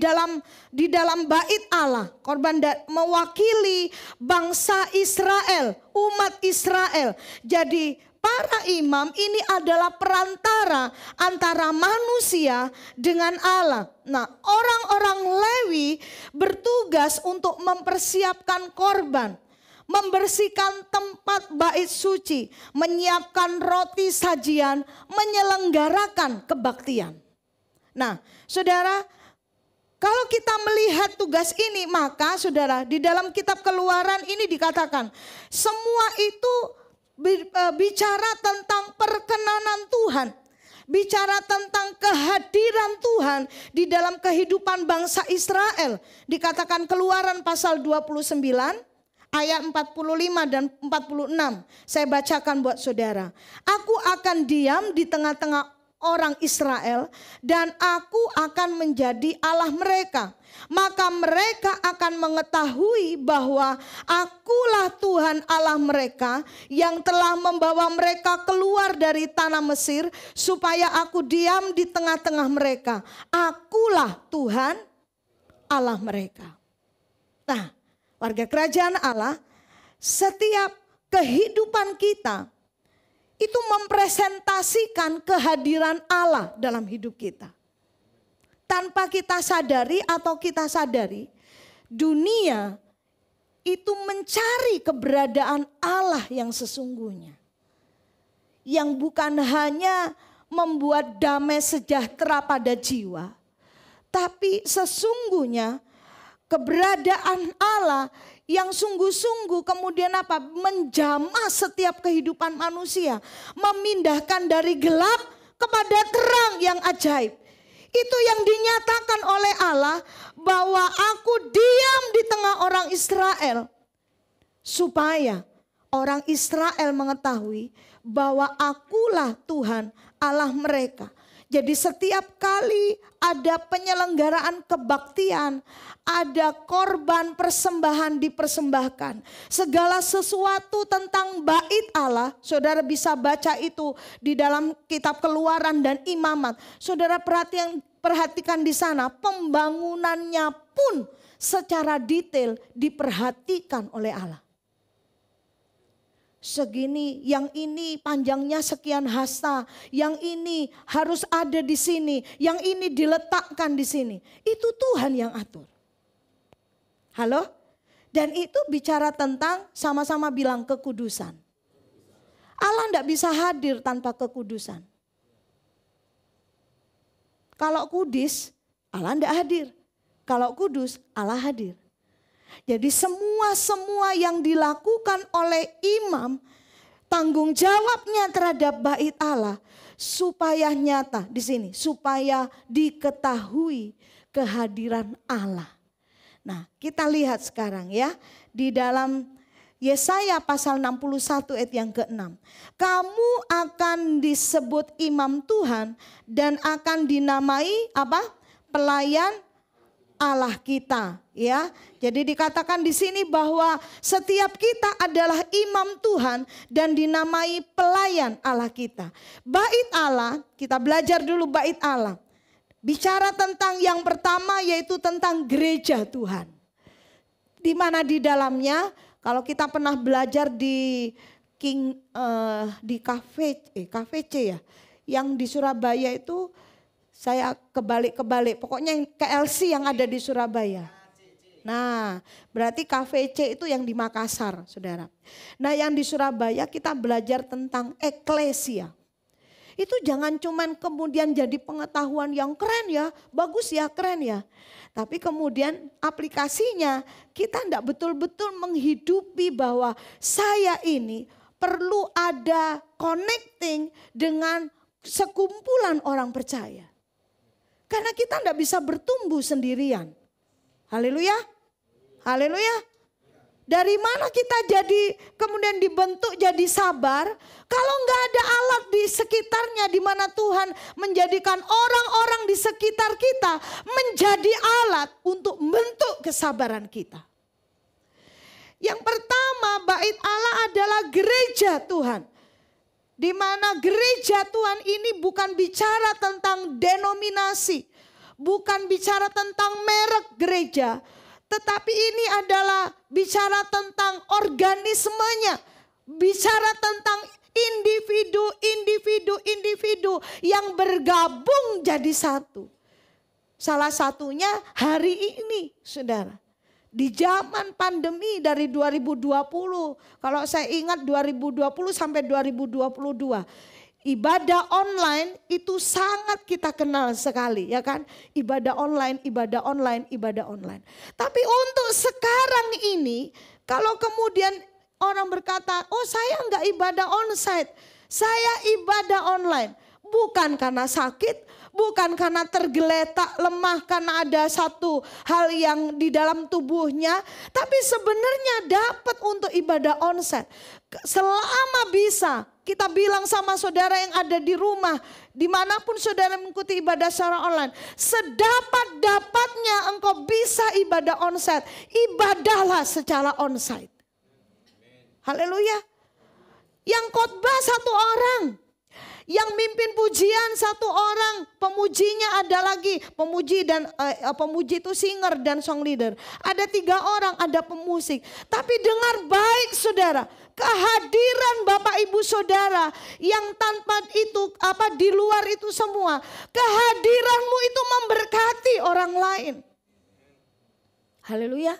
dalam bait Allah. Korban mewakili bangsa Israel, umat Israel. Jadi para imam ini adalah perantara antara manusia dengan Allah. Nah, orang-orang Lewi bertugas untuk mempersiapkan korban, membersihkan tempat bait suci, menyiapkan roti sajian, menyelenggarakan kebaktian. Nah, saudara, kalau kita melihat tugas ini, maka saudara, di dalam kitab Keluaran ini dikatakan, semua itu bicara tentang perkenanan Tuhan, bicara tentang kehadiran Tuhan di dalam kehidupan bangsa Israel. Dikatakan Keluaran pasal 29 ayat 45 dan 46. Saya bacakan buat saudara. Aku akan diam di tengah-tengah orang Israel dan aku akan menjadi Allah mereka. Maka mereka akan mengetahui bahwa akulah Tuhan Allah mereka yang telah membawa mereka keluar dari tanah Mesir supaya aku diam di tengah-tengah mereka. Akulah Tuhan Allah mereka. Nah, warga kerajaan Allah, setiap kehidupan kita itu mempresentasikan kehadiran Allah dalam hidup kita. Tanpa kita sadari atau kita sadari, dunia itu mencari keberadaan Allah yang sesungguhnya. Yang bukan hanya membuat damai sejahtera pada jiwa, tapi sesungguhnya keberadaan Allah yang sungguh-sungguh kemudian apa? Menjamah setiap kehidupan manusia. Memindahkan dari gelap kepada terang yang ajaib. Itu yang dinyatakan oleh Allah bahwa aku diam di tengah orang Israel. Supaya orang Israel mengetahui bahwa akulah Tuhan Allah mereka. Jadi setiap kali ada penyelenggaraan kebaktian, ada korban persembahan dipersembahkan. Segala sesuatu tentang bait Allah, saudara bisa baca itu di dalam kitab Keluaran dan Imamat. Saudara perhatikan di sana, pembangunannya pun secara detail diperhatikan oleh Allah. Segini, yang ini panjangnya sekian hasta, yang ini harus ada di sini, yang ini diletakkan di sini. Itu Tuhan yang atur. Halo? Dan itu bicara tentang, sama-sama bilang, kekudusan. Allah tidak bisa hadir tanpa kekudusan. Kalau kudus, Allah tidak hadir. Kalau kudus, Allah hadir. Jadi semua yang dilakukan oleh imam, tanggung jawabnya terhadap bait Allah supaya nyata di sini, supaya diketahui kehadiran Allah. Nah, kita lihat sekarang ya di dalam Yesaya pasal 61 ayat yang ke-6. Kamu akan disebut imam Tuhan dan akan dinamai apa? Pelayan Allah kita, ya. Jadi dikatakan di sini bahwa setiap kita adalah imam Tuhan dan dinamai pelayan Allah kita. Bait Allah, kita belajar dulu bait Allah. Bicara tentang yang pertama yaitu tentang gereja Tuhan. Di mana di dalamnya, kalau kita pernah belajar di KVC ya, yang di Surabaya itu saya kebalik. Pokoknya yang KLC yang ada di Surabaya. Nah, berarti KVC itu yang di Makassar, saudara. Nah, yang di Surabaya kita belajar tentang eklesia. Itu jangan cuman kemudian jadi pengetahuan yang keren ya, bagus ya, keren ya. Tapi kemudian aplikasinya kita tidak betul-betul menghidupi bahwa saya ini perlu ada connecting dengan sekumpulan orang percaya. Karena kita tidak bisa bertumbuh sendirian. Haleluya. Haleluya. Dari mana kita jadi kemudian dibentuk jadi sabar? Kalau nggak ada alat di sekitarnya di mana Tuhan menjadikan orang-orang di sekitar kita menjadi alat untuk membentuk kesabaran kita. Yang pertama, bait Allah adalah gereja Tuhan. Di mana gereja Tuhan ini bukan bicara tentang denominasi, bukan bicara tentang merek gereja, tetapi ini adalah bicara tentang organismenya, bicara tentang individu yang bergabung jadi satu. Salah satunya hari ini, saudara. Di zaman pandemi dari 2020, kalau saya ingat 2020 sampai 2022, ibadah online itu sangat kita kenal sekali, ya kan? Ibadah online. Tapi untuk sekarang ini, kalau kemudian orang berkata, oh saya enggak ibadah onsite, saya ibadah online. Bukan karena sakit, bukan karena tergeletak lemah karena ada satu hal yang di dalam tubuhnya. Tapi sebenarnya dapat untuk ibadah onsite. Selama bisa kita bilang sama saudara yang ada di rumah, dimanapun saudara mengikuti ibadah secara online, sedapat-dapatnya engkau bisa ibadah onsite, ibadahlah secara onsite. Haleluya. Yang khotbah satu orang, yang mimpin pujian satu orang, pemujinya ada lagi, pemuji itu singer dan song leader. Ada 3 orang, ada pemusik. Tapi dengar baik saudara, kehadiran Bapak Ibu Saudara yang tanpa itu di luar itu semua, kehadiranmu itu memberkati orang lain. Haleluya.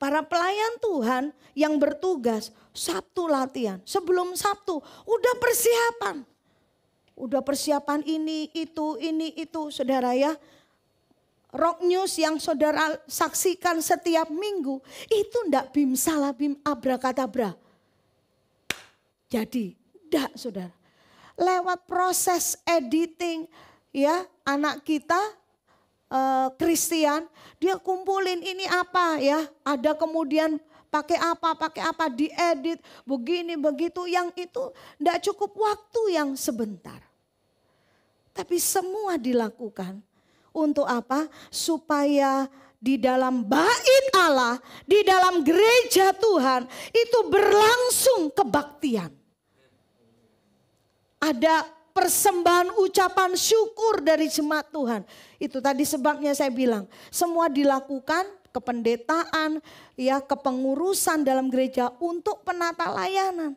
Para pelayan Tuhan yang bertugas Sabtu latihan. Sebelum Sabtu udah persiapan. Udah persiapan ini, itu saudara ya. Rock News yang saudara saksikan setiap minggu. Itu enggak bim salah bim abrakadabra. Jadi enggak saudara. Lewat proses editing ya anak kita Christian, dia kumpulin ini apa ya, ada kemudian pakai apa diedit, begini begitu, yang itu enggak cukup waktu yang sebentar. Tapi semua dilakukan untuk apa? Supaya di dalam bait Allah, di dalam gereja Tuhan itu berlangsung kebaktian. Ada persembahan ucapan syukur dari jemaat Tuhan. Itu tadi sebabnya saya bilang, semua dilakukan kependetaan, ya kepengurusan dalam gereja untuk penata layanan.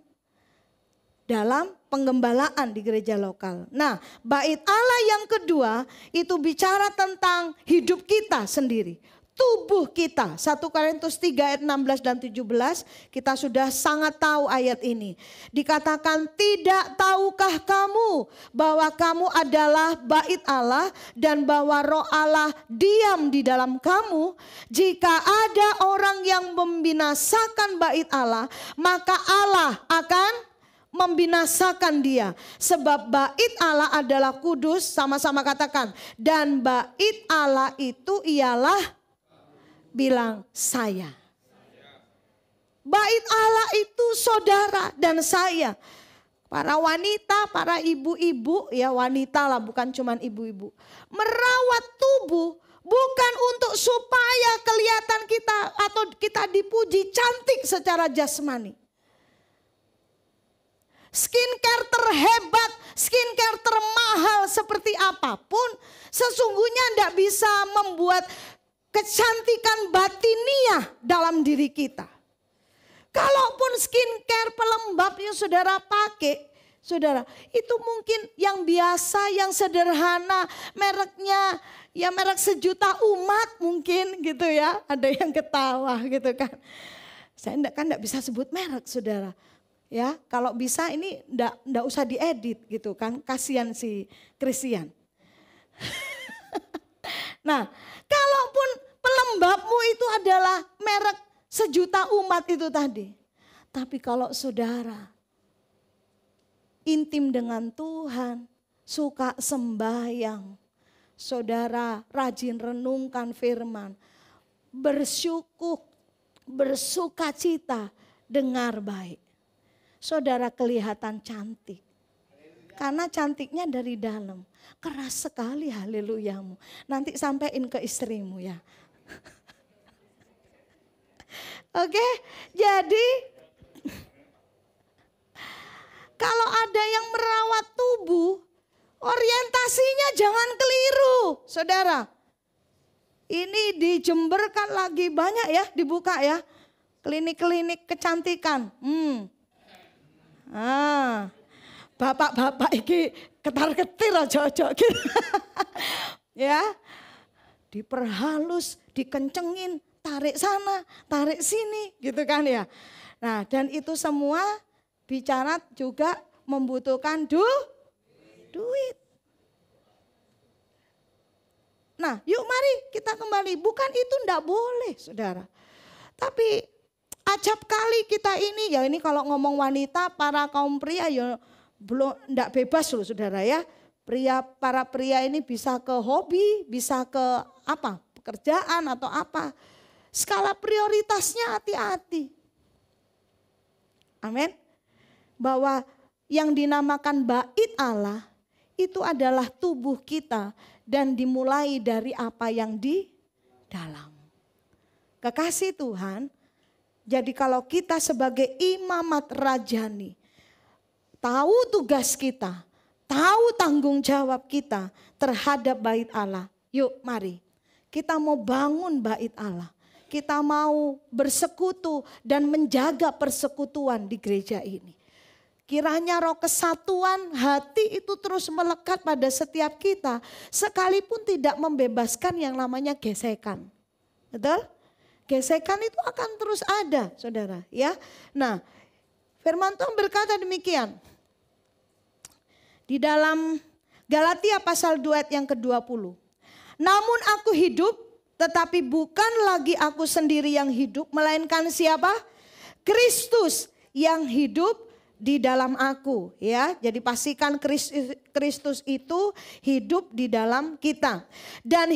Dalam penggembalaan di gereja lokal. Nah, bait Allah yang kedua itu bicara tentang hidup kita sendiri. Tubuh kita, 1 Korintus 3 ayat 16 dan 17, kita sudah sangat tahu ayat ini. Dikatakan, tidak tahukah kamu bahwa kamu adalah bait Allah dan bahwa roh Allah diam di dalam kamu. Jika ada orang yang membinasakan bait Allah, maka Allah akan membinasakan dia. Sebab bait Allah adalah kudus, sama-sama katakan. Dan bait Allah itu ialah, bilang saya. Bait Allah itu saudara dan saya. Para wanita, para ibu-ibu, ya wanita lah bukan cuman ibu-ibu. Merawat tubuh bukan untuk supaya kelihatan kita atau kita dipuji cantik secara jasmani. Skincare terhebat, skincare termahal seperti apapun, sesungguhnya tidak bisa membuat kecantikan batiniah dalam diri kita. Kalaupun skincare pelembab yang saudara pakai, saudara, itu mungkin yang biasa, yang sederhana, mereknya ya merek sejuta umat mungkin gitu ya. Ada yang ketawa gitu kan. Saya enggak bisa sebut merek saudara. Ya, kalau bisa ini enggak usah diedit gitu kan. Kasihan si Christian. Nah, kalaupun pelembabmu itu adalah merek sejuta umat itu tadi. Tapi kalau saudara intim dengan Tuhan, suka sembahyang, saudara rajin renungkan firman, bersukacita, dengar baik. Saudara kelihatan cantik. Karena cantiknya dari dalam. Keras sekali haleluyamu. Nanti sampein ke istrimu ya. Oke, jadi kalau ada yang merawat tubuh, orientasinya jangan keliru, saudara. Ini di Jember kan lagi banyak ya dibuka ya, klinik-klinik kecantikan. Bapak-bapak iki ketar-ketir aja gitu. Ya, diperhalus, dikencengin, tarik sana, tarik sini gitu kan ya. Nah, dan itu semua bicara juga membutuhkan duit. Nah, yuk mari kita kembali. Bukan itu ndak boleh, saudara. Tapi acap kali kita ini, ya ini kalau ngomong wanita, para kaum pria ya belum ndak bebas loh, saudara ya. Para pria ini bisa ke hobi, bisa ke apa? Pekerjaan atau apa. Skala prioritasnya hati-hati. Amin. Bahwa yang dinamakan bait Allah itu adalah tubuh kita dan dimulai dari apa yang di dalam. Kekasih Tuhan, jadi kalau kita sebagai imamat rajani, tahu tugas kita, tahu tanggung jawab kita terhadap bait Allah. Yuk mari, kita mau bangun bait Allah. Kita mau bersekutu dan menjaga persekutuan di gereja ini. Kiranya roh kesatuan hati itu terus melekat pada setiap kita. Sekalipun tidak membebaskan yang namanya gesekan. Betul? Gesekan itu akan terus ada, saudara. Ya. Nah, firman Tuhan berkata demikian. Di dalam Galatia pasal 2 ayat yang ke-20. Namun aku hidup, tetapi bukan lagi aku sendiri yang hidup. Melainkan siapa? Kristus yang hidup di dalam aku, ya. Jadi pastikan Kristus itu hidup di dalam kita. Dan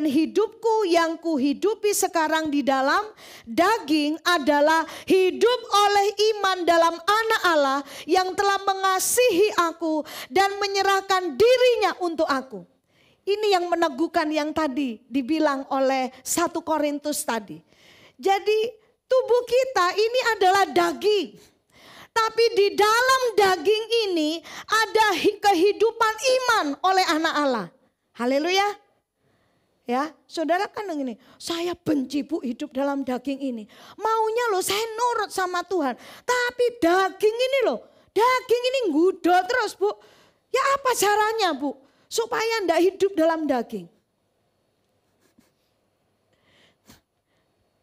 hidupku yang kuhidupi sekarang di dalam daging adalah hidup oleh iman dalam Anak Allah yang telah mengasihi aku dan menyerahkan dirinya untuk aku. Ini yang meneguhkan yang tadi dibilang oleh 1 Korintus tadi. Jadi tubuh kita ini adalah daging. Tapi di dalam daging ini ada kehidupan iman oleh Anak Allah. Haleluya. Ya, saudara kan begini, saya benci Bu hidup dalam daging ini. Maunya loh saya nurut sama Tuhan. Tapi daging ini loh, daging ini ngudel terus Bu. Ya apa caranya Bu? Supaya enggak hidup dalam daging.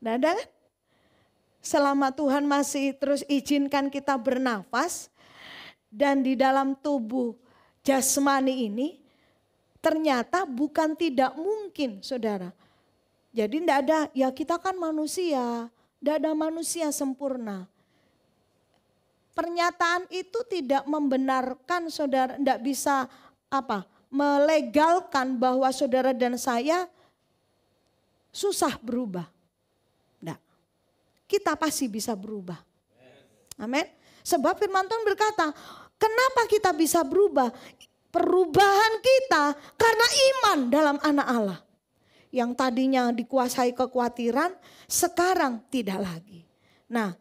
Nggak ada kan? Selama Tuhan masih terus izinkan kita bernafas. Dan di dalam tubuh jasmani ini ternyata bukan tidak mungkin, saudara. Jadi tidak ada, ya kita kan manusia. Tidak ada manusia sempurna. Pernyataan itu tidak membenarkan saudara, tidak bisa melegalkan bahwa saudara dan saya susah berubah. Kita pasti bisa berubah. Amin. Sebab firman Tuhan berkata, kenapa kita bisa berubah? Perubahan kita karena iman dalam Anak Allah. Yang tadinya dikuasai kekhawatiran, sekarang tidak lagi. Nah,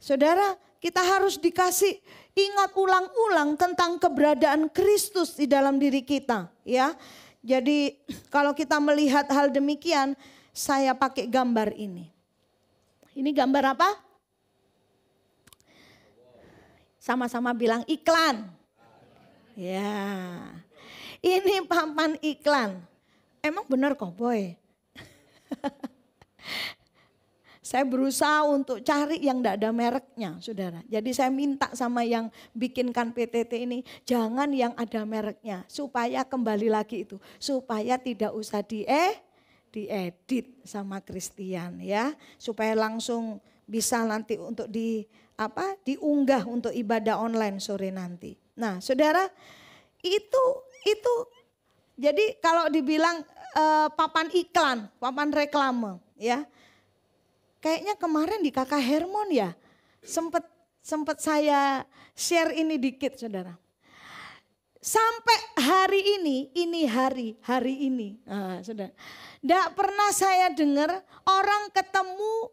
saudara, kita harus dikasih ingat ulang-ulang tentang keberadaan Kristus di dalam diri kita. Ya, jadi kalau kita melihat hal demikian, saya pakai gambar ini. Ini gambar apa? Sama-sama bilang iklan. Ya, ini papan iklan. Emang benar kok boy? Saya berusaha untuk cari yang tidak ada mereknya, saudara. Jadi saya minta sama yang bikinkan PTT ini, jangan yang ada mereknya. Supaya kembali lagi itu, supaya tidak usah diedit sama Christian ya, supaya langsung bisa nanti untuk diunggah untuk ibadah online sore nanti. Nah, saudara, itu jadi kalau dibilang papan iklan, papan reklame ya. Kayaknya kemarin di Kakak Hermon ya, sempat saya share ini dikit saudara. Sampai hari ini hari ini. Nah, saudara. Tidak pernah saya dengar orang ketemu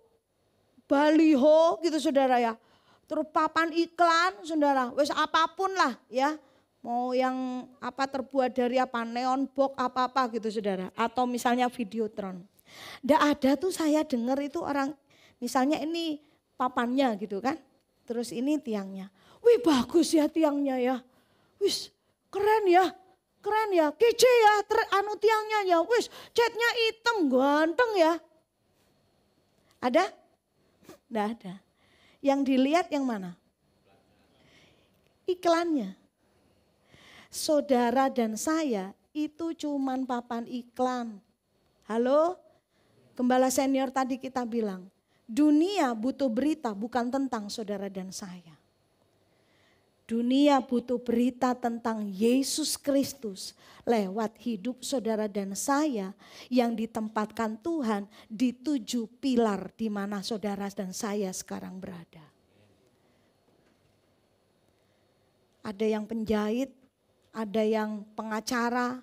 baliho gitu saudara ya. Terus papan iklan saudara, wes apapun lah ya. Mau yang apa terbuat dari apa, neon box apa-apa gitu saudara. Atau misalnya Videotron. Tidak ada tuh saya dengar itu orang, misalnya ini papannya gitu kan. Terus ini tiangnya. Wih bagus ya tiangnya ya. Wis keren ya, kece ya, tiangnya ya, wis catnya hitam, ganteng ya. Ada? Nggak ada. Yang dilihat yang mana? Iklannya. Saudara dan saya itu cuman papan iklan. Halo? Gembala senior tadi kita bilang, dunia butuh berita bukan tentang saudara dan saya. Dunia butuh berita tentang Yesus Kristus lewat hidup saudara dan saya yang ditempatkan Tuhan di 7 pilar di mana saudara dan saya sekarang berada. Ada yang penjahit, ada yang pengacara,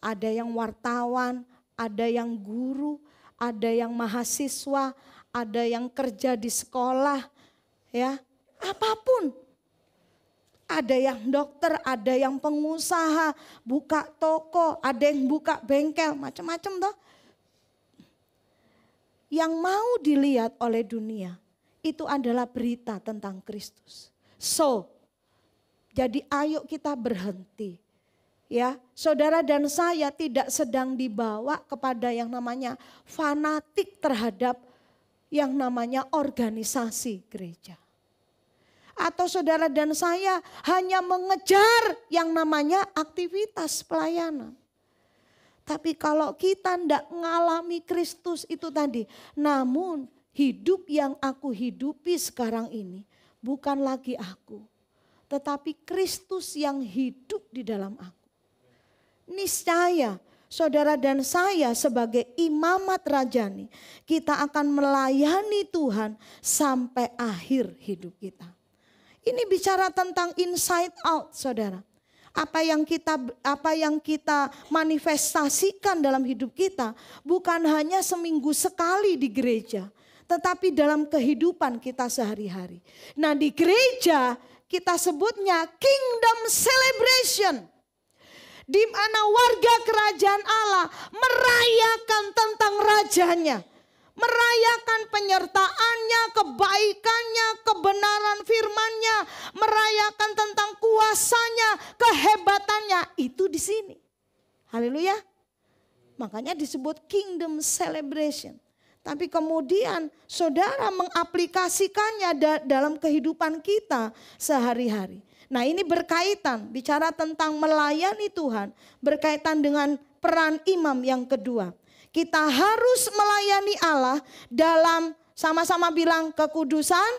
ada yang wartawan, ada yang guru, ada yang mahasiswa, ada yang kerja di sekolah, ya, apapun. Ada yang dokter, ada yang pengusaha, buka toko, ada yang buka bengkel, macam-macam toh. Yang mau dilihat oleh dunia itu adalah berita tentang Kristus. So, jadi ayo kita berhenti. Ya, saudara dan saya tidak sedang dibawa kepada yang namanya fanatik terhadap yang namanya organisasi gereja. Atau saudara dan saya hanya mengejar yang namanya aktivitas pelayanan. Tapi kalau kita tidak mengalami Kristus itu tadi. Namun hidup yang aku hidupi sekarang ini bukan lagi aku. Tetapi Kristus yang hidup di dalam aku. Niscaya saudara dan saya sebagai imamat rajani. Kita akan melayani Tuhan sampai akhir hidup kita. Ini bicara tentang inside out saudara. Apa yang kita manifestasikan dalam hidup kita bukan hanya seminggu sekali di gereja. Tetapi dalam kehidupan kita sehari-hari. Nah di gereja kita sebutnya kingdom celebration. Di mana warga kerajaan Allah merayakan tentang rajanya. Merayakan penyertaannya, kebaikannya, kebenaran firman-Nya, merayakan tentang kuasanya, kehebatannya, itu di sini. Haleluya. Makanya disebut kingdom celebration. Tapi kemudian saudara mengaplikasikannya dalam kehidupan kita sehari-hari. Nah ini berkaitan, bicara tentang melayani Tuhan, berkaitan dengan peran imam yang kedua. Kita harus melayani Allah dalam sama-sama bilang kekudusan.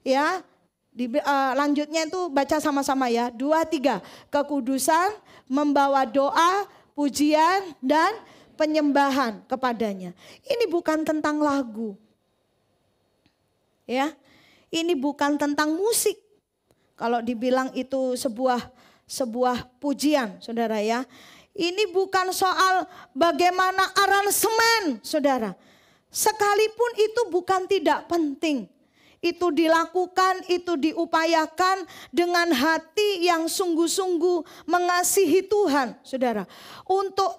Ya, lanjutnya itu baca sama-sama ya. 2, 3. Kekudusan, membawa doa, pujian dan penyembahan kepadanya. Ini bukan tentang lagu. Ya. Ini bukan tentang musik. Kalau dibilang itu sebuah pujian, saudara ya. Ini bukan soal bagaimana aransemen, saudara. Sekalipun itu bukan tidak penting. Itu dilakukan, itu diupayakan dengan hati yang sungguh-sungguh mengasihi Tuhan, saudara. Untuk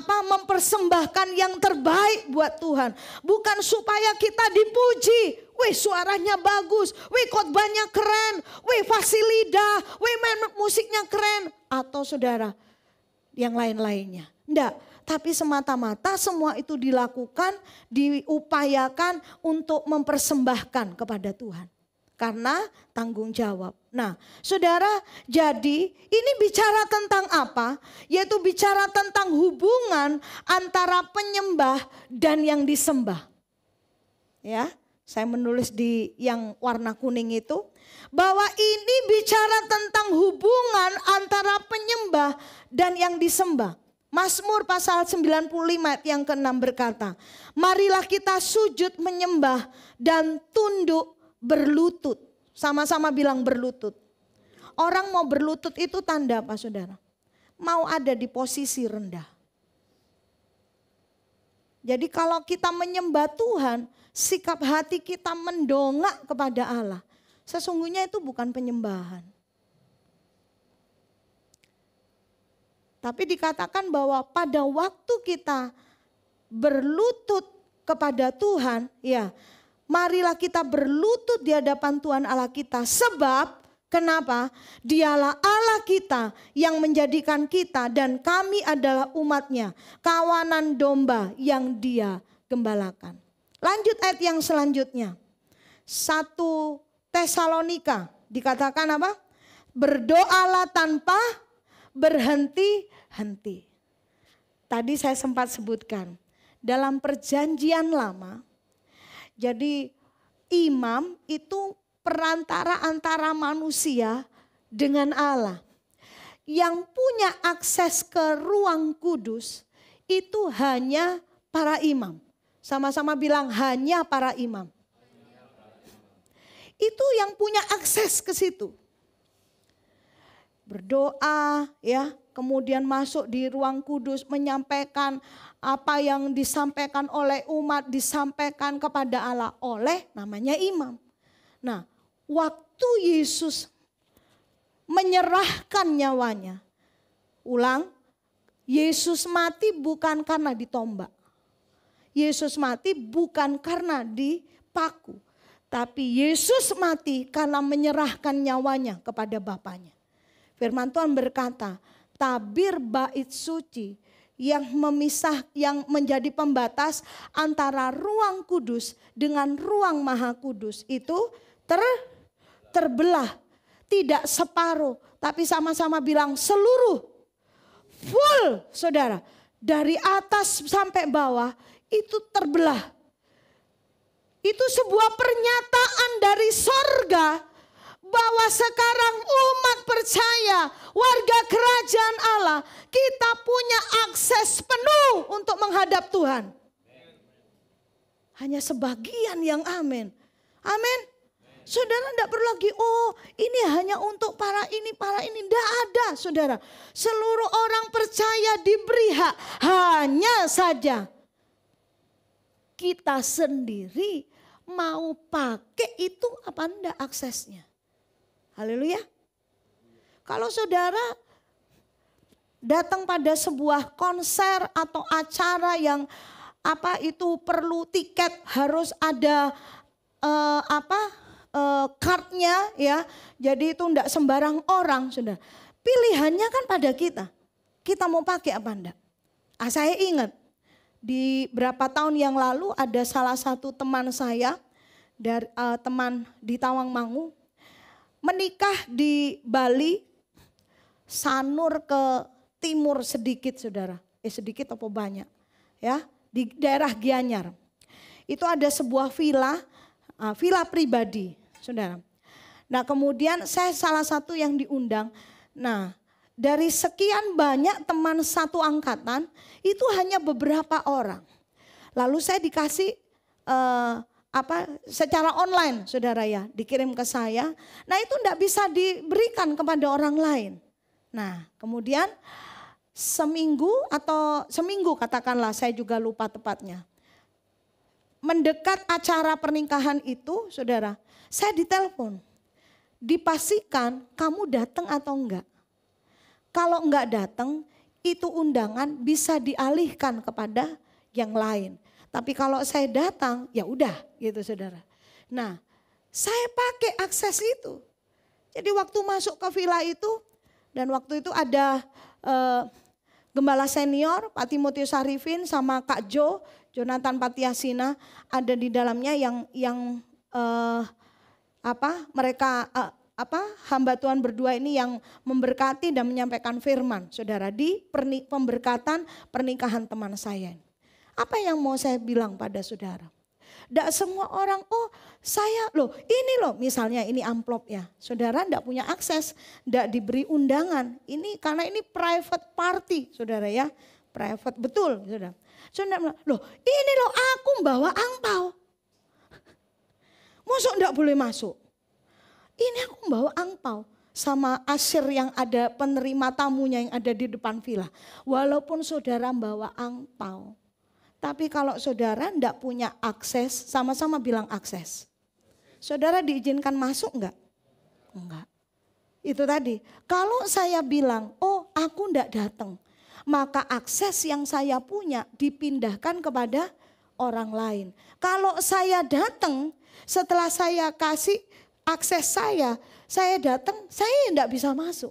mempersembahkan yang terbaik buat Tuhan. Bukan supaya kita dipuji. Wih suaranya bagus, wih khotbahnya keren, wih fasilida, wih main musiknya keren. Atau saudara, yang lain-lainnya. Enggak, tapi semata-mata semua itu dilakukan, diupayakan untuk mempersembahkan kepada Tuhan. Karena tanggung jawab. Nah saudara, jadi ini bicara tentang apa? Yaitu bicara tentang hubungan antara penyembah dan yang disembah. Ya, saya menulis di yang warna kuning itu. Bahwa ini bicara tentang hubungan antara penyembah dan yang disembah. Mazmur pasal 95 ayat yang ke-6 berkata, marilah kita sujud menyembah dan tunduk berlutut. Sama-sama bilang berlutut. Orang mau berlutut itu tanda apa saudara? Mau ada di posisi rendah. Jadi kalau kita menyembah Tuhan, sikap hati kita mendongak kepada Allah. Sesungguhnya itu bukan penyembahan. Tapi dikatakan bahwa pada waktu kita berlutut kepada Tuhan, ya, marilah kita berlutut di hadapan Tuhan Allah kita. Sebab, kenapa? Dialah Allah kita yang menjadikan kita dan kami adalah umatnya, kawanan domba yang Dia gembalakan. Lanjut ayat yang selanjutnya. 1 Tesalonika dikatakan apa? Berdoalah tanpa berhenti-henti. Tadi saya sempat sebutkan, dalam perjanjian lama, jadi imam itu perantara antara manusia dengan Allah. Yang punya akses ke ruang kudus itu hanya para imam. Sama-sama bilang hanya para imam. Itu yang punya akses ke situ. Berdoa ya, kemudian masuk di ruang kudus menyampaikan apa yang disampaikan oleh umat, disampaikan kepada Allah oleh namanya imam. Nah, waktu Yesus menyerahkan nyawanya, ulang, Yesus mati bukan karena ditombak. Yesus mati bukan karena dipaku. Tapi Yesus mati karena menyerahkan nyawanya kepada Bapanya. Firman Tuhan berkata, tabir bait suci yang memisah, yang menjadi pembatas antara ruang kudus dengan ruang maha kudus itu terbelah. Tidak separuh, tapi sama-sama bilang seluruh. Full, saudara. Dari atas sampai bawah itu terbelah. Itu sebuah pernyataan dari sorga bahwa sekarang umat percaya, warga kerajaan Allah, kita punya akses penuh untuk menghadap Tuhan. Hanya sebagian yang amin. Amin. Saudara tidak perlu lagi, oh ini hanya untuk para ini. Tidak ada saudara. Seluruh orang percaya diberi hak. Hanya saja kita sendiri mau pakai itu apa enggak aksesnya. Haleluya. Kalau saudara datang pada sebuah konser atau acara yang apa itu perlu tiket, harus ada cardnya ya. Jadi itu enggak sembarang orang, saudara. Pilihannya kan pada kita. Kita mau pakai apa enggak? Saya ingat di berapa tahun yang lalu ada salah satu teman saya, dari teman di Tawangmangu, menikah di Bali, Sanur ke timur sedikit saudara. Sedikit apa banyak ya, di daerah Gianyar. Itu ada sebuah villa pribadi saudara. Nah kemudian saya salah satu yang diundang. Nah dari sekian banyak teman satu angkatan, itu hanya beberapa orang. Lalu saya dikasih secara online saudara ya, dikirim ke saya. Nah itu tidak bisa diberikan kepada orang lain. Nah kemudian seminggu katakanlah, saya juga lupa tepatnya. Mendekat acara pernikahan itu saudara, saya ditelepon. Dipastikan kamu datang atau enggak. Kalau enggak datang, itu undangan bisa dialihkan kepada yang lain. Tapi kalau saya datang, ya udah gitu saudara. Nah, saya pakai akses itu. Jadi waktu masuk ke villa itu, dan waktu itu ada gembala senior, Pak Timotius Arifin sama Kak Jo, Jonathan Patiasina, ada di dalamnya mereka hamba Tuhan berdua ini yang memberkati dan menyampaikan firman, saudara, di pemberkatan pernikahan teman saya. Apa yang mau saya bilang pada saudara? Tidak semua orang, misalnya ini amplop ya. Saudara tidak punya akses, tidak diberi undangan. Ini karena ini private party, saudara ya. private, betul. Saudara bilang, loh ini loh aku bawa angpau. Masuk enggak boleh masuk? Ini aku bawa angpau sama asir yang ada, penerima tamunya yang ada di depan villa. Walaupun saudara bawa angpau. Tapi kalau saudara enggak punya akses, sama-sama bilang akses. Saudara diizinkan masuk enggak? Enggak. Itu tadi, kalau saya bilang, oh aku enggak datang. Maka akses yang saya punya dipindahkan kepada orang lain. Kalau saya datang, setelah saya kasih akses saya datang, saya tidak bisa masuk.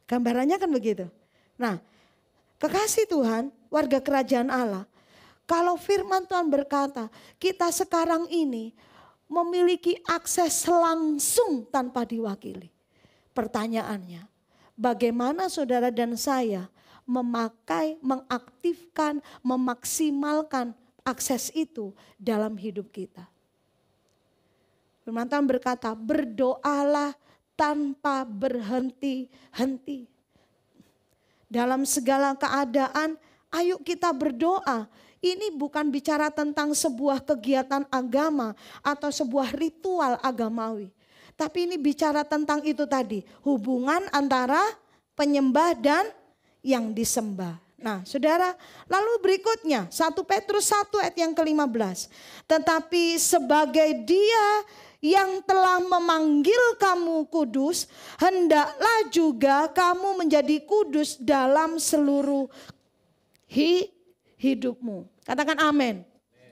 Gambarannya kan begitu. Nah, kekasih Tuhan, warga kerajaan Allah, kalau firman Tuhan berkata, kita sekarang ini memiliki akses langsung tanpa diwakili. Pertanyaannya, bagaimana saudara dan saya memakai, mengaktifkan, memaksimalkan akses itu dalam hidup kita? Firman Tuhan berkata, berdoalah tanpa berhenti-henti. Dalam segala keadaan, ayo kita berdoa. Ini bukan bicara tentang sebuah kegiatan agama atau sebuah ritual agamawi. Tapi ini bicara tentang itu tadi, hubungan antara penyembah dan yang disembah. Nah saudara, lalu berikutnya 1 Petrus 1 ayat yang ke-15. Tetapi sebagai Dia yang telah memanggil kamu kudus, hendaklah juga kamu menjadi kudus dalam seluruh hidupmu. Katakan amin.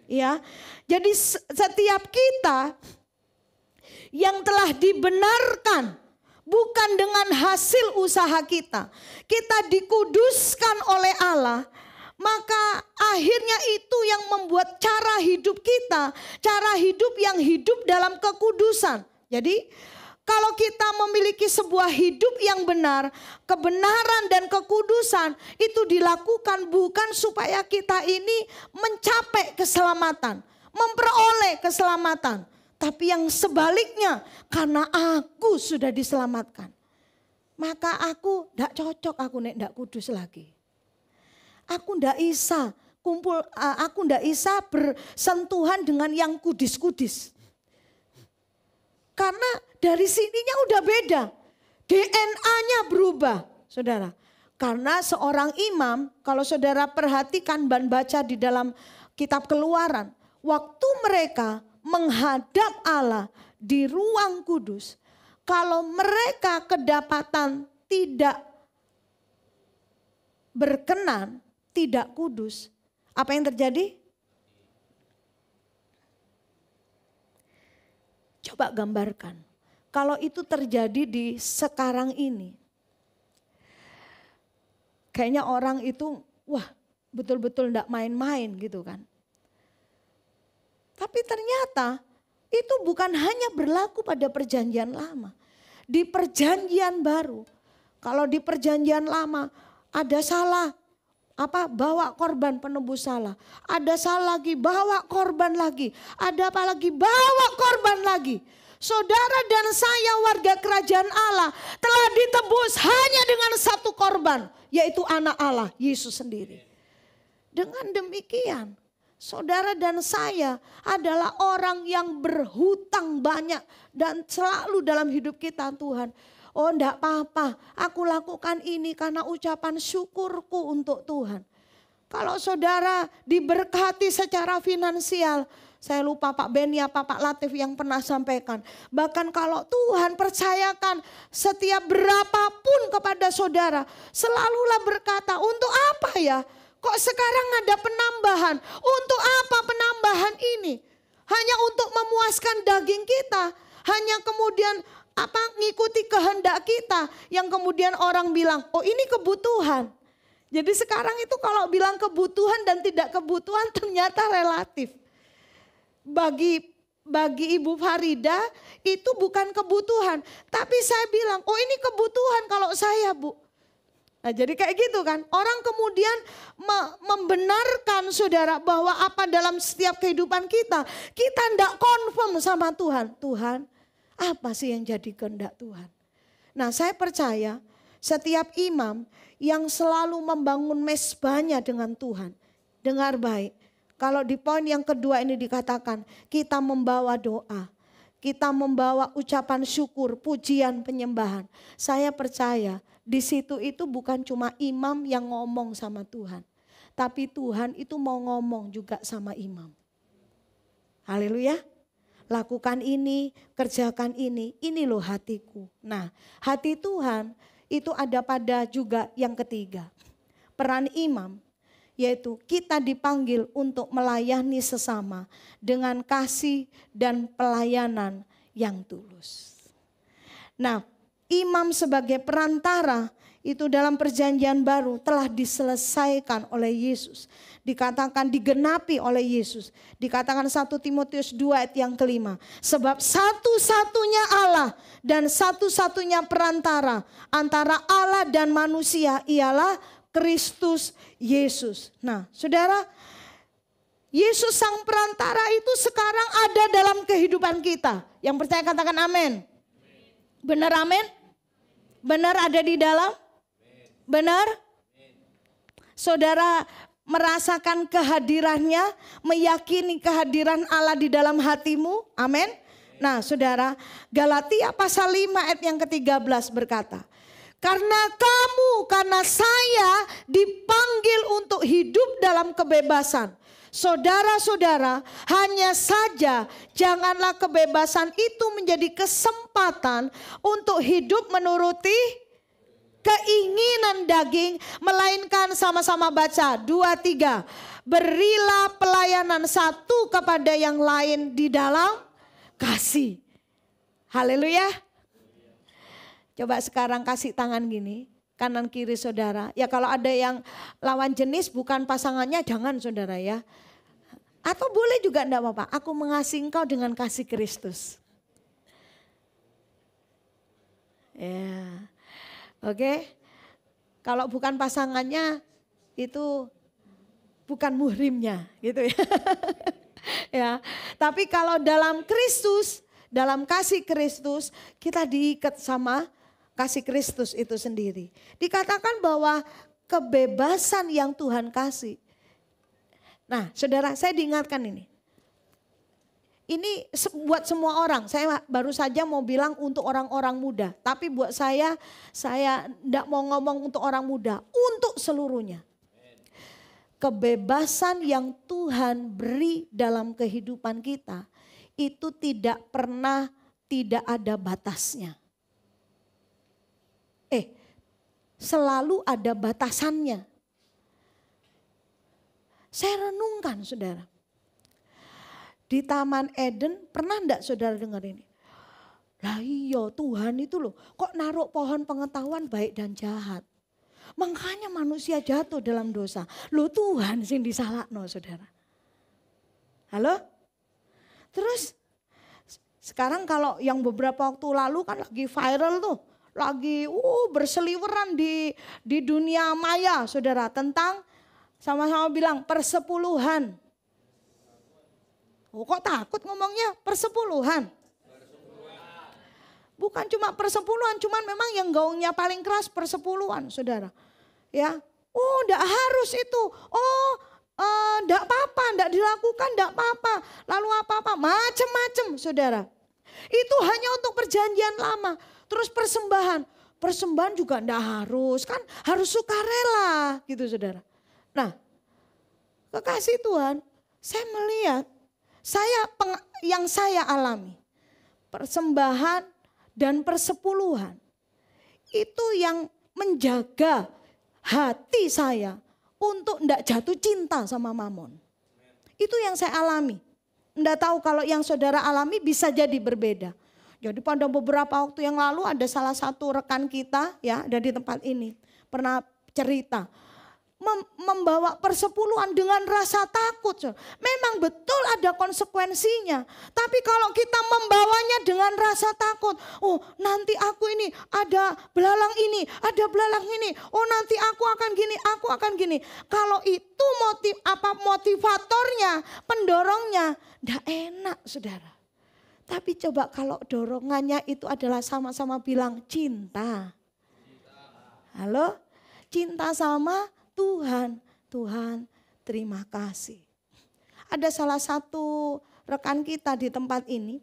Ya. Jadi setiap kita yang telah dibenarkan bukan dengan hasil usaha kita. Kita dikuduskan oleh Allah. Maka akhirnya itu yang membuat cara hidup kita, cara hidup yang hidup dalam kekudusan. Jadi kalau kita memiliki sebuah hidup yang benar, kebenaran dan kekudusan itu dilakukan bukan supaya kita ini mencapai keselamatan, memperoleh keselamatan. Tapi yang sebaliknya, karena aku sudah diselamatkan, maka aku tidak cocok, aku tidak kudus lagi. Aku tidak bisa aku tidak bisa bersentuhan dengan yang kudis-kudis. Karena dari sininya udah beda. DNA-nya berubah, saudara. Karena seorang imam, kalau saudara perhatikan dan baca di dalam kitab Keluaran, waktu mereka menghadap Allah di ruang kudus, kalau mereka kedapatan tidak berkenan, tidak kudus, apa yang terjadi? Coba gambarkan. Kalau itu terjadi di sekarang ini. Kayaknya orang itu, wah betul-betul enggak main-main gitu kan. Tapi ternyata itu bukan hanya berlaku pada perjanjian lama. Di perjanjian baru, kalau di perjanjian lama ada salah, bawa korban penebus salah. Ada salah lagi, bawa korban lagi. Ada apa lagi, bawa korban lagi. Saudara dan saya warga kerajaan Allah telah ditebus hanya dengan satu korban, yaitu anak Allah, Yesus sendiri. Dengan demikian, saudara dan saya adalah orang yang berhutang banyak dan selalu dalam hidup kita, Tuhan. Oh enggak apa-apa, aku lakukan ini karena ucapan syukurku untuk Tuhan. Kalau saudara diberkati secara finansial, saya lupa Pak Beni apa Pak Latif yang pernah sampaikan. Bahkan kalau Tuhan percayakan setiap berapapun kepada saudara, selalulah berkata, untuk apa ya? Kok sekarang ada penambahan? Untuk apa penambahan ini? Hanya untuk memuaskan daging kita. Hanya kemudian ngikuti kehendak kita, yang kemudian orang bilang, oh ini kebutuhan. Jadi sekarang itu kalau bilang kebutuhan dan tidak kebutuhan ternyata relatif. Bagi Ibu Farida itu bukan kebutuhan, tapi saya bilang, oh ini kebutuhan kalau saya, Bu. Nah jadi kayak gitu kan, orang kemudian membenarkan saudara bahwa apa dalam setiap kehidupan kita tidak confirm sama Tuhan. Tuhan, apa sih yang jadi kehendak Tuhan? Nah saya percaya Setiap imam yang selalu membangun mezbahnya dengan Tuhan. Dengar baik. Kalau di poin yang kedua ini dikatakan kita membawa doa. Kita membawa ucapan syukur, pujian, penyembahan. Saya percaya di situ itu bukan cuma imam yang ngomong sama Tuhan. Tapi Tuhan itu mau ngomong juga sama imam. Haleluya. Lakukan ini, kerjakan ini loh hatiku. Nah, hati Tuhan itu ada pada juga yang ketiga. Peran imam, yaitu kita dipanggil untuk melayani sesama dengan kasih dan pelayanan yang tulus. Nah, imam sebagai perantara itu dalam perjanjian baru telah diselesaikan oleh Yesus. Dikatakan digenapi oleh Yesus. Dikatakan 1 Timotius 2 ayat yang kelima. Sebab satu-satunya Allah dan satu-satunya perantara antara Allah dan manusia ialah Kristus Yesus. Nah, saudara, Yesus sang perantara itu sekarang ada dalam kehidupan kita. Yang percaya katakan amin. Benar amin? Benar ada di dalam? Benar? Saudara merasakan kehadirannya, meyakini kehadiran Allah di dalam hatimu? Amin. Nah, saudara, Galatia pasal 5 ayat yang ke-13 berkata, karena saya dipanggil untuk hidup dalam kebebasan. Saudara-saudara, hanya saja janganlah kebebasan itu menjadi kesempatan untuk hidup menuruti keinginan daging, melainkan sama-sama baca 2-3. Berilah pelayanan satu kepada yang lain di dalam kasih. Haleluya. Coba sekarang kasih tangan gini, kanan kiri saudara. Ya kalau ada yang lawan jenis bukan pasangannya jangan saudara ya. Atau boleh juga enggak apa-apa, aku mengasihi engkau dengan kasih Kristus. Ya. Oke, kalau bukan pasangannya itu bukan muhrimnya gitu ya. Ya, tapi kalau dalam Kristus, dalam kasih Kristus kita diikat sama kasih Kristus itu sendiri. Dikatakan bahwa kebebasan yang Tuhan kasih. Nah, saudara, saya diingatkan ini. Ini buat semua orang, saya baru saja mau bilang untuk orang-orang muda. Tapi buat saya tidak mau ngomong untuk orang muda, untuk seluruhnya. Kebebasan yang Tuhan beri dalam kehidupan kita, itu tidak pernah tidak ada batasnya. Selalu ada batasannya. Saya renungkan saudara. Di Taman Eden pernah enggak saudara dengar ini? Lah iya Tuhan itu loh kok naruh pohon pengetahuan baik dan jahat. Makanya manusia jatuh dalam dosa. Loh Tuhan sing disalahno saudara. Halo? Terus sekarang kalau yang beberapa waktu lalu kan lagi viral tuh. Lagi berseliweran di dunia maya saudara. Tentang sama-sama bilang persepuluhan. Kok takut ngomongnya persepuluhan? Bukan cuma persepuluhan, cuman memang yang gaungnya paling keras persepuluhan, saudara. Ya, enggak harus itu. Enggak apa-apa, enggak dilakukan, enggak apa-apa. Lalu apa-apa, macam-macam, saudara. Itu hanya untuk perjanjian lama. Terus persembahan. Persembahan juga enggak harus, kan harus sukarela, gitu, saudara. Nah, kekasih Tuhan, saya melihat yang saya alami, persembahan dan persepuluhan itu yang menjaga hati saya untuk tidak jatuh cinta sama mamon. Itu yang saya alami. Tidak tahu kalau yang saudara alami bisa jadi berbeda. Jadi pada beberapa waktu yang lalu ada salah satu rekan kita ya dari tempat ini pernah cerita. Membawa persepuluhan dengan rasa takut. Memang betul ada konsekuensinya. Tapi kalau kita membawanya dengan rasa takut. Nanti aku ini ada belalang ini, ada belalang ini. Nanti aku akan gini. Kalau itu motivatornya, pendorongnya, enggak enak saudara. Tapi coba kalau dorongannya itu adalah sama-sama bilang cinta. Halo? Cinta sama Tuhan. Tuhan, terima kasih. Ada salah satu rekan kita di tempat ini,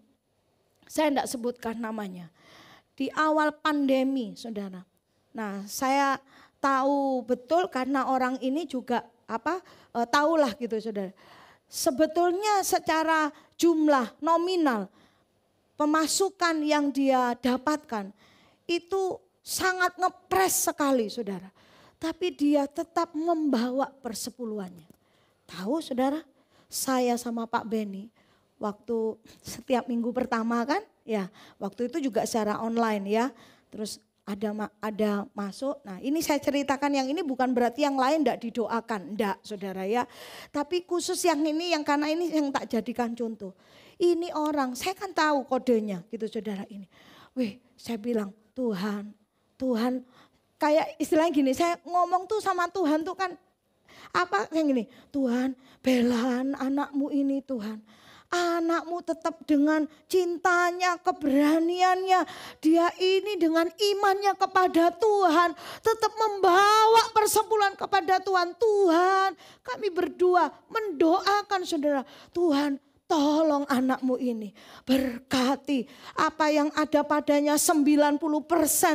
saya tidak sebutkan namanya. Di awal pandemi, saudara. Nah, saya tahu betul karena orang ini juga tahulah gitu, saudara. Sebetulnya secara jumlah nominal pemasukan yang dia dapatkan itu sangat ngepres sekali, saudara. Tapi dia tetap membawa persepuluhannya. Tahu, saudara, saya sama Pak Benny waktu setiap minggu pertama kan, ya waktu itu juga secara online ya. Terus ada masuk. Nah, ini saya ceritakan yang ini bukan berarti yang lain tidak didoakan, enggak, saudara ya. Tapi khusus yang ini, yang karena ini yang tak jadikan contoh. Ini orang, saya kan tahu kodenya gitu, saudara ini. Wih, saya bilang Tuhan, kayak istilahnya gini, saya ngomong tuh sama Tuhan tuh kan yang gini, Tuhan belaan anakmu ini Tuhan. Anakmu tetap dengan cintanya, keberaniannya. Dia ini dengan imannya kepada Tuhan. Tetap membawa persepuluhan kepada Tuhan. Tuhan, kami berdua mendoakan, saudara. Tuhan, tolong anakmu ini. Berkati apa yang ada padanya, 90%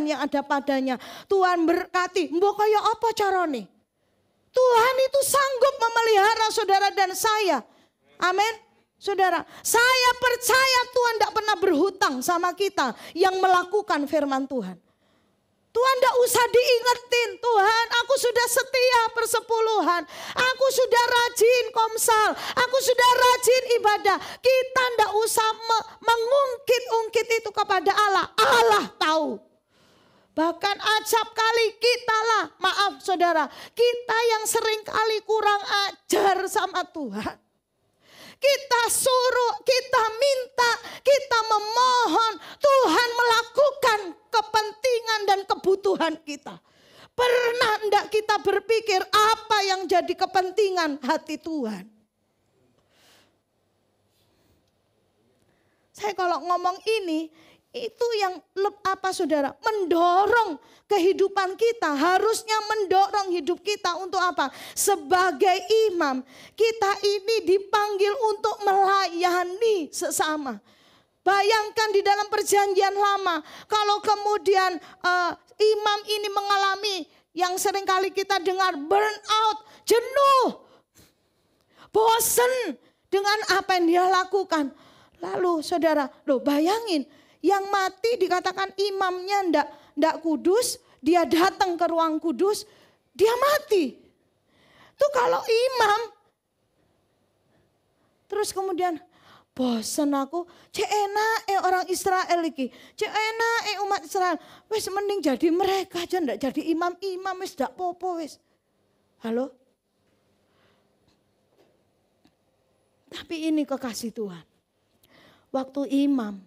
yang ada padanya. Tuhan berkati. Mbok kaya apa carane? Tuhan itu sanggup memelihara saudara dan saya. Amin. Saudara, saya percaya Tuhan tidak pernah berhutang sama kita yang melakukan firman Tuhan. Tuhan tidak usah diingetin, Tuhan aku sudah setia persepuluhan. Aku sudah rajin komsal, aku sudah rajin ibadah. Kita tidak usah mengungkit-ungkit itu kepada Allah. Allah tahu. Bahkan acap kali kita lah, maaf saudara, kita yang sering kali kurang ajar sama Tuhan. Kita suruh, kita minta, kita memohon Tuhan melakukan kepentingan dan kebutuhan kita. Pernah enggak kita berpikir apa yang jadi kepentingan hati Tuhan? Saya kalau ngomong ini, itu yang saudara, mendorong kehidupan kita, harusnya mendorong hidup kita untuk apa? Sebagai imam, kita ini dipanggil untuk melayani sesama. Bayangkan di dalam perjanjian lama, kalau kemudian imam ini mengalami yang seringkali kita dengar burn out, jenuh, bosen dengan apa yang dia lakukan. Lalu saudara, bayangin, yang mati dikatakan imamnya ndak kudus, dia datang ke ruang kudus, dia mati. Tuh kalau imam, terus kemudian bosen aku, cek enak orang Israel iki, cek enak umat Israel, wis mending jadi mereka aja ndak jadi imam wis ndak popo wis. Halo? Tapi ini kekasih Tuhan. Waktu imam,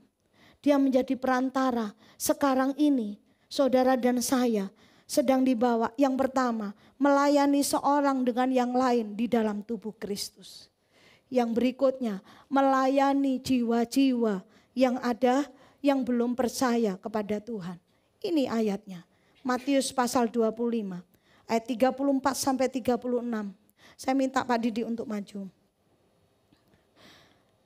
dia menjadi perantara. Sekarang ini saudara dan saya sedang dibawa. Yang pertama, melayani seorang dengan yang lain di dalam tubuh Kristus. Yang berikutnya, melayani jiwa-jiwa yang ada yang belum percaya kepada Tuhan. Ini ayatnya. Matius pasal 25 ayat 34 sampai 36. Saya minta Pak Didi untuk maju.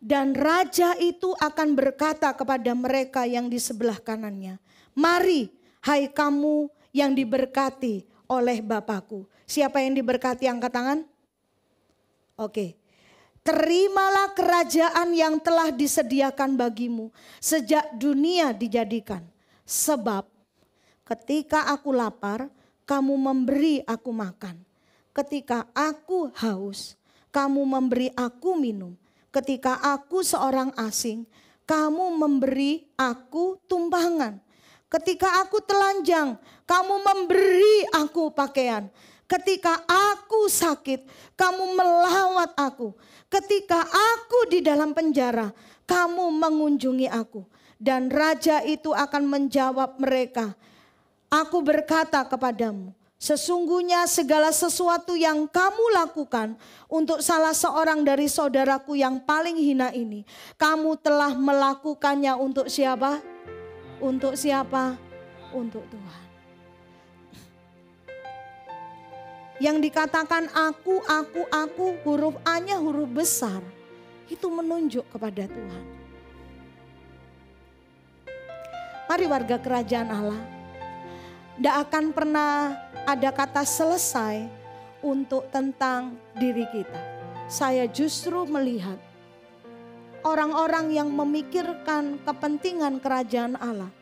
Dan raja itu akan berkata kepada mereka yang di sebelah kanannya, mari hai kamu yang diberkati oleh Bapakku. Siapa yang diberkati, angkat tangan? Oke. Terimalah kerajaan yang telah disediakan bagimu sejak dunia dijadikan. Sebab ketika aku lapar, kamu memberi aku makan. Ketika aku haus, kamu memberi aku minum. Ketika aku seorang asing, kamu memberi aku tumpangan. Ketika aku telanjang, kamu memberi aku pakaian. Ketika aku sakit, kamu melawat aku. Ketika aku di dalam penjara, kamu mengunjungi aku. Dan raja itu akan menjawab mereka, aku berkata kepadamu, sesungguhnya segala sesuatu yang kamu lakukan untuk salah seorang dari saudaraku yang paling hina ini, kamu telah melakukannya untuk siapa? Untuk siapa? Untuk Tuhan. Yang dikatakan aku, huruf A-nya huruf besar. Itu menunjuk kepada Tuhan. Mari warga kerajaan Allah. Tidak akan pernah ada kata selesai untuk tentang diri kita. Saya justru melihat orang-orang yang memikirkan kepentingan kerajaan Allah,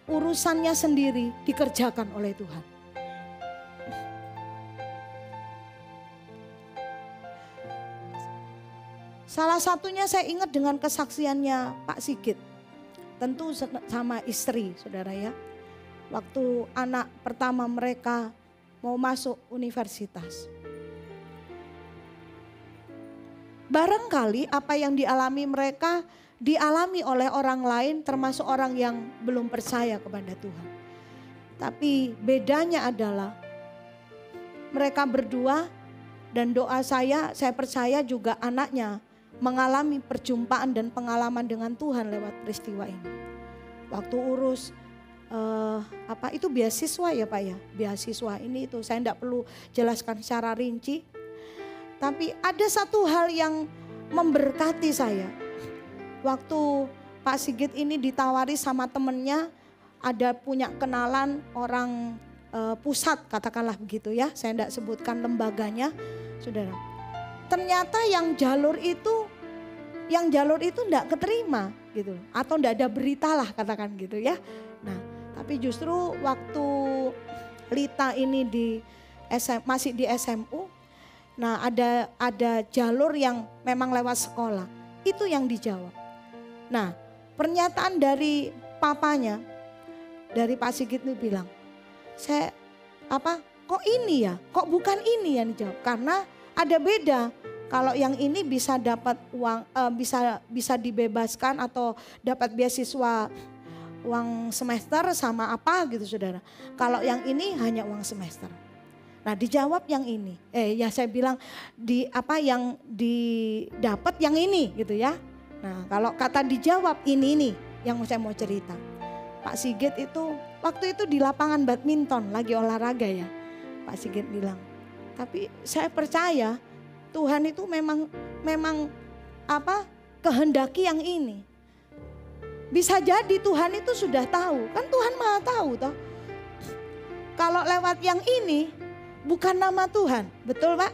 urusannya sendiri dikerjakan oleh Tuhan. Salah satunya saya ingat dengan kesaksiannya Pak Sigit. Tentu sama istri, saudara ya. Waktu anak pertama mereka mau masuk universitas. Barangkali apa yang dialami mereka dialami oleh orang lain, termasuk orang yang belum percaya kepada Tuhan. Tapi bedanya adalah mereka berdua, dan doa saya percaya juga anaknya mengalami perjumpaan dan pengalaman dengan Tuhan lewat peristiwa ini. Waktu urus itu beasiswa ya Pak ya, beasiswa ini itu saya tidak perlu jelaskan secara rinci. Tapi ada satu hal yang memberkati saya. Waktu Pak Sigit ini ditawari sama temennya, ada punya kenalan orang pusat katakanlah begitu ya. Saya tidak sebutkan lembaganya, saudara. Ternyata yang jalur itu tidak keterima gitu. Atau tidak ada berita lah katakan gitu ya. Nah tapi justru waktu Lita ini masih di SMU. Nah ada jalur yang memang lewat sekolah, itu yang dijawab. Nah pernyataan dari papanya, dari Pak Sigit itu bilang, kok ini ya, kok bukan ini yang dijawab? Karena ada beda, kalau yang ini bisa dapat uang, bisa dibebaskan atau dapat beasiswa uang semester sama apa gitu saudara. Kalau yang ini hanya uang semester. Nah dijawab yang ini, saya bilang yang didapat yang ini gitu ya. Nah kalau kata dijawab ini yang saya mau cerita. Pak Sigit itu waktu itu di lapangan badminton lagi olahraga ya. Pak Sigit bilang, tapi saya percaya Tuhan itu memang kehendaki yang ini. Bisa jadi Tuhan itu sudah tahu, kan Tuhan Maha tahu toh. Kalau lewat yang ini bukan nama Tuhan, betul Pak?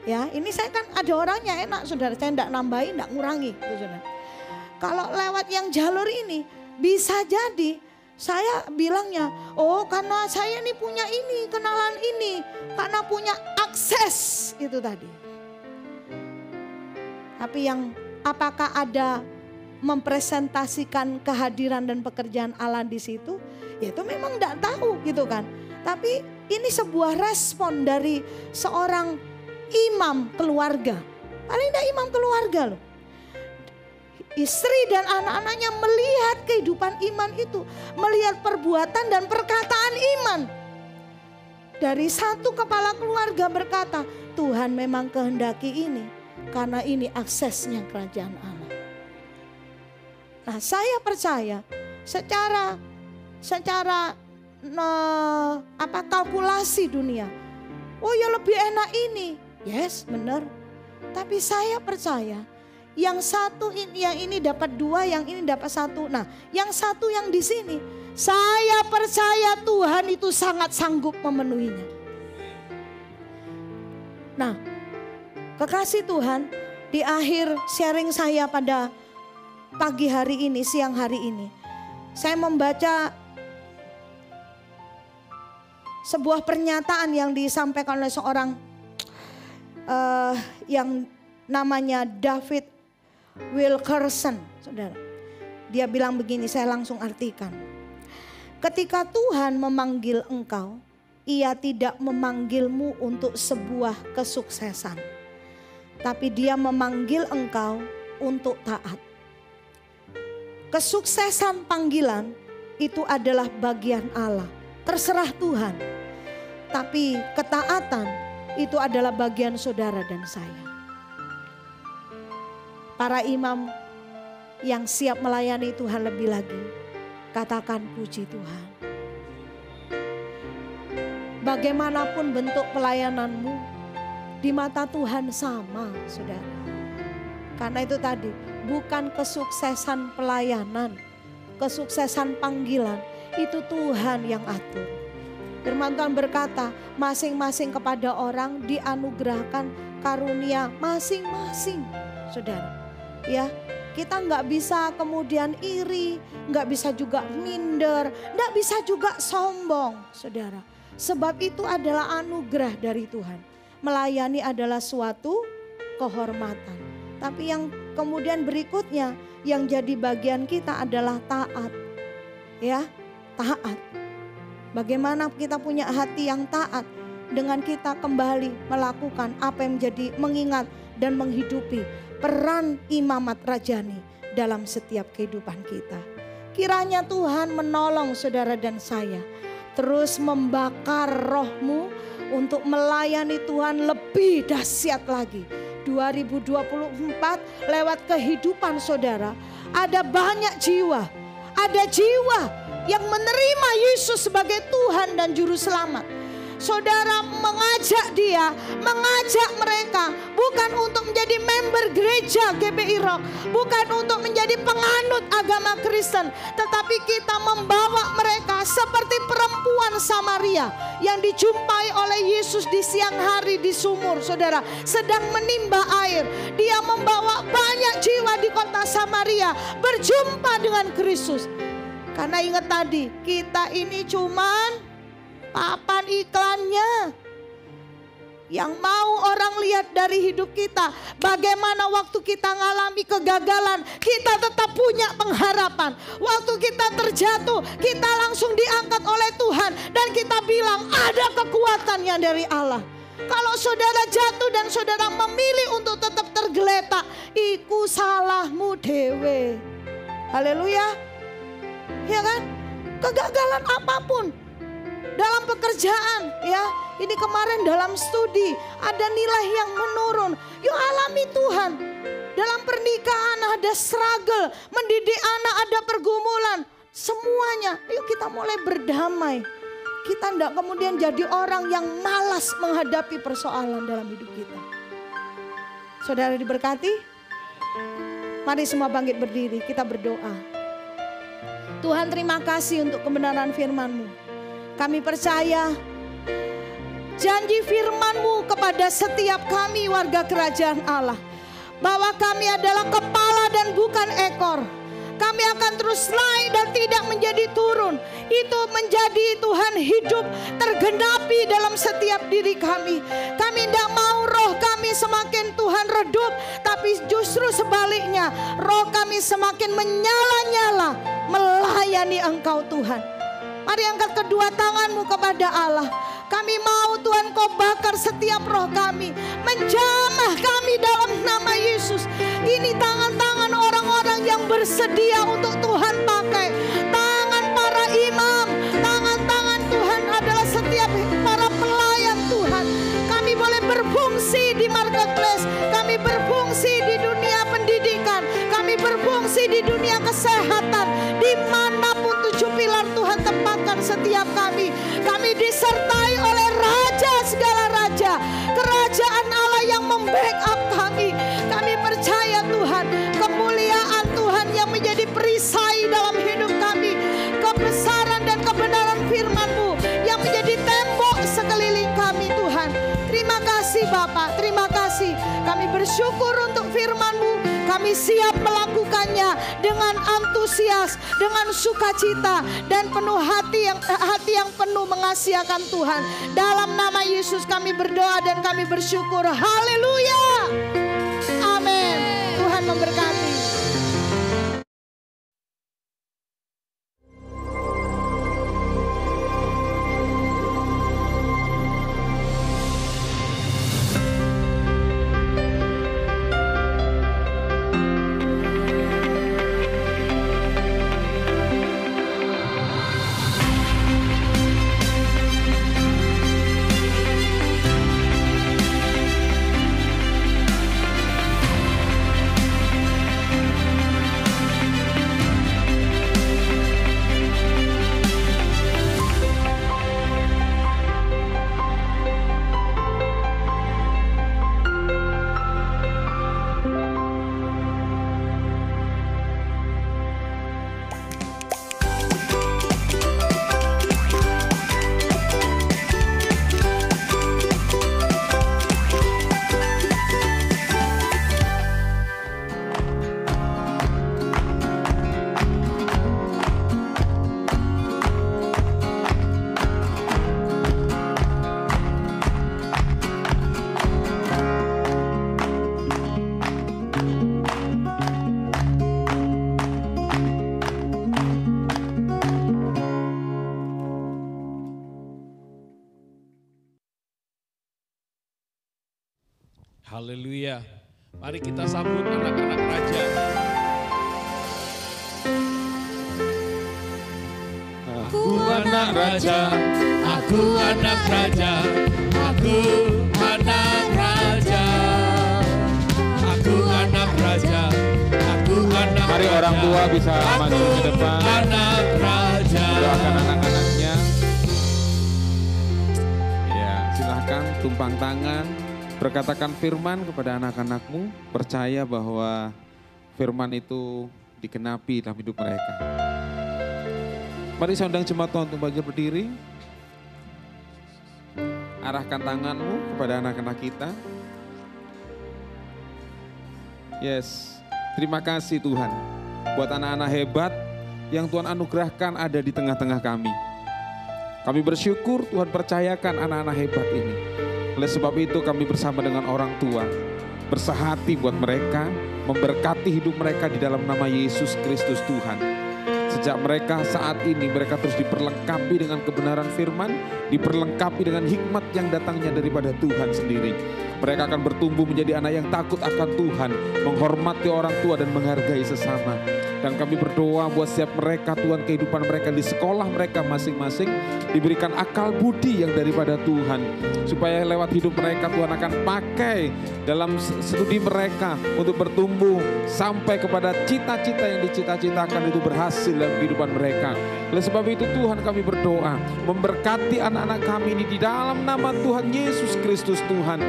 Ya, ini saya kan ada orangnya enak saudara, saya tidak nambahin, tidak ngurangi. Saudara. Kalau lewat yang jalur ini, bisa jadi saya bilangnya, karena saya ini punya ini, kenalan ini, karena punya akses itu tadi. Tapi yang apakah ada mempresentasikan kehadiran dan pekerjaan Allah di situ? Ya itu memang tidak tahu gitu kan. Tapi ini sebuah respon dari seorang imam keluarga. Paling tidak imam keluarga loh. Istri dan anak-anaknya melihat kehidupan iman itu. Melihat perbuatan dan perkataan iman. Dari satu kepala keluarga berkata, Tuhan memang kehendaki ini. Karena ini aksesnya kerajaan Allah. Nah saya percaya secara kalkulasi dunia. Oh ya lebih enak ini. Yes benar. Tapi saya percaya yang satu yang ini dapat dua, yang ini dapat satu. Nah yang satu yang di sini saya percaya Tuhan itu sangat sanggup memenuhinya. Nah kekasih Tuhan, di akhir sharing saya pada pagi hari ini, siang hari ini, saya membaca sebuah pernyataan yang disampaikan oleh seorang yang namanya David Wilkerson, saudara. Dia bilang begini, saya langsung artikan. Ketika Tuhan memanggil engkau, Ia tidak memanggilmu untuk sebuah kesuksesan, tapi Dia memanggil engkau untuk taat. Kesuksesan panggilan itu adalah bagian Allah, terserah Tuhan. Tapi ketaatan itu adalah bagian saudara dan saya. Para imam yang siap melayani Tuhan lebih lagi, katakan puji Tuhan. bagaimanapun bentuk pelayananmu, di mata Tuhan sama, saudara. Karena itu tadi, bukan kesuksesan pelayanan, kesuksesan panggilan, itu Tuhan yang atur. Firman Tuhan berkata, masing-masing kepada orang dianugerahkan karunia masing-masing, saudara. Ya, kita nggak bisa kemudian iri, nggak bisa juga minder, nggak bisa juga sombong, saudara. Sebab itu adalah anugerah dari Tuhan. Melayani adalah suatu kehormatan. Tapi yang kemudian berikutnya, yang jadi bagian kita adalah taat. Ya, taat. Bagaimana kita punya hati yang taat dengan kita kembali melakukan apa yang menjadi mengingat dan menghidupi peran imamat rajani dalam setiap kehidupan kita. Kiranya Tuhan menolong saudara dan saya terus membakar rohmu untuk melayani Tuhan lebih dahsyat lagi. 2024 lewat kehidupan saudara ada banyak jiwa, ada jiwa yang menerima Yesus sebagai Tuhan dan Juru Selamat. Saudara mengajak dia, mengajak mereka bukan untuk menjadi member gereja GBI Rock, bukan untuk menjadi penganut agama Kristen, tetapi kita membawa mereka seperti perempuan Samaria yang dijumpai oleh Yesus di siang hari di sumur, saudara, sedang menimba air. Dia membawa banyak jiwa di kota Samaria berjumpa dengan Kristus. Karena ingat tadi, kita ini cuman papan iklannya. Yang mau orang lihat dari hidup kita, bagaimana waktu kita ngalami kegagalan, kita tetap punya pengharapan. Waktu kita terjatuh, kita langsung diangkat oleh Tuhan. Dan kita bilang ada kekuatannya dari Allah. Kalau saudara jatuh dan saudara memilih untuk tetap tergeletak, iku salahmu dewe. Haleluya. Ya kan? Kegagalan apapun dalam pekerjaan, ya. Ini kemarin dalam studi ada nilai yang menurun. Yuk alami Tuhan. Dalam pernikahan ada struggle, mendidik anak ada pergumulan, semuanya. Yuk kita mulai berdamai. Kita tidak kemudian jadi orang yang malas menghadapi persoalan dalam hidup kita. Saudara diberkati? Mari semua bangkit berdiri, kita berdoa. Tuhan, terima kasih untuk kebenaran firman-Mu. Kami percaya janji firman-Mu kepada setiap kami warga kerajaan Allah, bahwa kami adalah kepala dan bukan ekor. Kami akan terus naik dan tidak menjadi turun. Itu menjadi Tuhan hidup tergenapi dalam setiap diri kami. Kami tidak mau roh kami semakin Tuhan redup, tapi justru sebaliknya, roh kami semakin menyala-nyala melayani Engkau Tuhan. Mari angkat kedua tanganmu kepada Allah. Kami mau Tuhan Kau bakar setiap roh kami, menjamah kami dalam nama Yesus. Ini tangan-tangan orang-orang yang bersedia untuk Tuhan pakai. Tangan para imam, tangan-tangan Tuhan adalah setiap para pelayan Tuhan. Kami boleh berfungsi di marketplace, kami berfungsi di dunia pendidikan, kami berfungsi di dunia kesehatan. Dimanapun 7 pilar Tuhan tempatkan setiap kami. Kami disertai oleh Raja segala raja, kerajaan Allah yang membackup kami. Kami percaya Tuhan, kemuliaan Tuhan yang menjadi perisai dalam hidup kami, kebesaran dan kebenaran firman-Mu yang menjadi tembok sekeliling kami Tuhan. Terima kasih Bapa, terima kasih. Kami bersyukur untuk firman-Mu. Kami siap melakukannya dengan antusias, dengan sukacita dan penuh hati yang penuh mengasihakan Tuhan. Dalam nama Yesus kami berdoa dan kami bersyukur. Haleluya. Amin. Tuhan memberkati.
Haleluya. Mari kita sambut anak-anak raja. Aku anak raja, aku anak raja, aku anak raja, aku anak raja, aku anak raja.
Mari orang tua bisa maju ke depan.
Anak raja.
Doakan anak-anaknya. Ya, silahkan tumpang tangan. Berkatakan firman kepada anak-anakmu. Percaya bahwa firman itu digenapi dalam hidup mereka. Mari saya undang jemaat Tuhan untuk berdiri. Arahkan tanganmu kepada anak-anak kita. Yes, terima kasih Tuhan. Buat anak-anak hebat yang Tuhan anugerahkan ada di tengah-tengah kami. Kami bersyukur Tuhan percayakan anak-anak hebat ini. Oleh sebab itu kami bersama dengan orang tua bersahati buat mereka, memberkati hidup mereka di dalam nama Yesus Kristus Tuhan. Sejak mereka saat ini mereka terus diperlengkapi dengan kebenaran firman, diperlengkapi dengan hikmat yang datangnya daripada Tuhan sendiri. Mereka akan bertumbuh menjadi anak yang takut akan Tuhan, menghormati orang tua dan menghargai sesama. Dan kami berdoa buat setiap mereka Tuhan, kehidupan mereka di sekolah mereka masing-masing diberikan akal budi yang daripada Tuhan. Supaya lewat hidup mereka Tuhan akan pakai dalam studi mereka untuk bertumbuh sampai kepada cita-cita yang dicita-citakan itu berhasil dalam kehidupan mereka. Oleh sebab itu Tuhan kami berdoa memberkati anak-anak kami ini di dalam nama Tuhan Yesus Kristus Tuhan.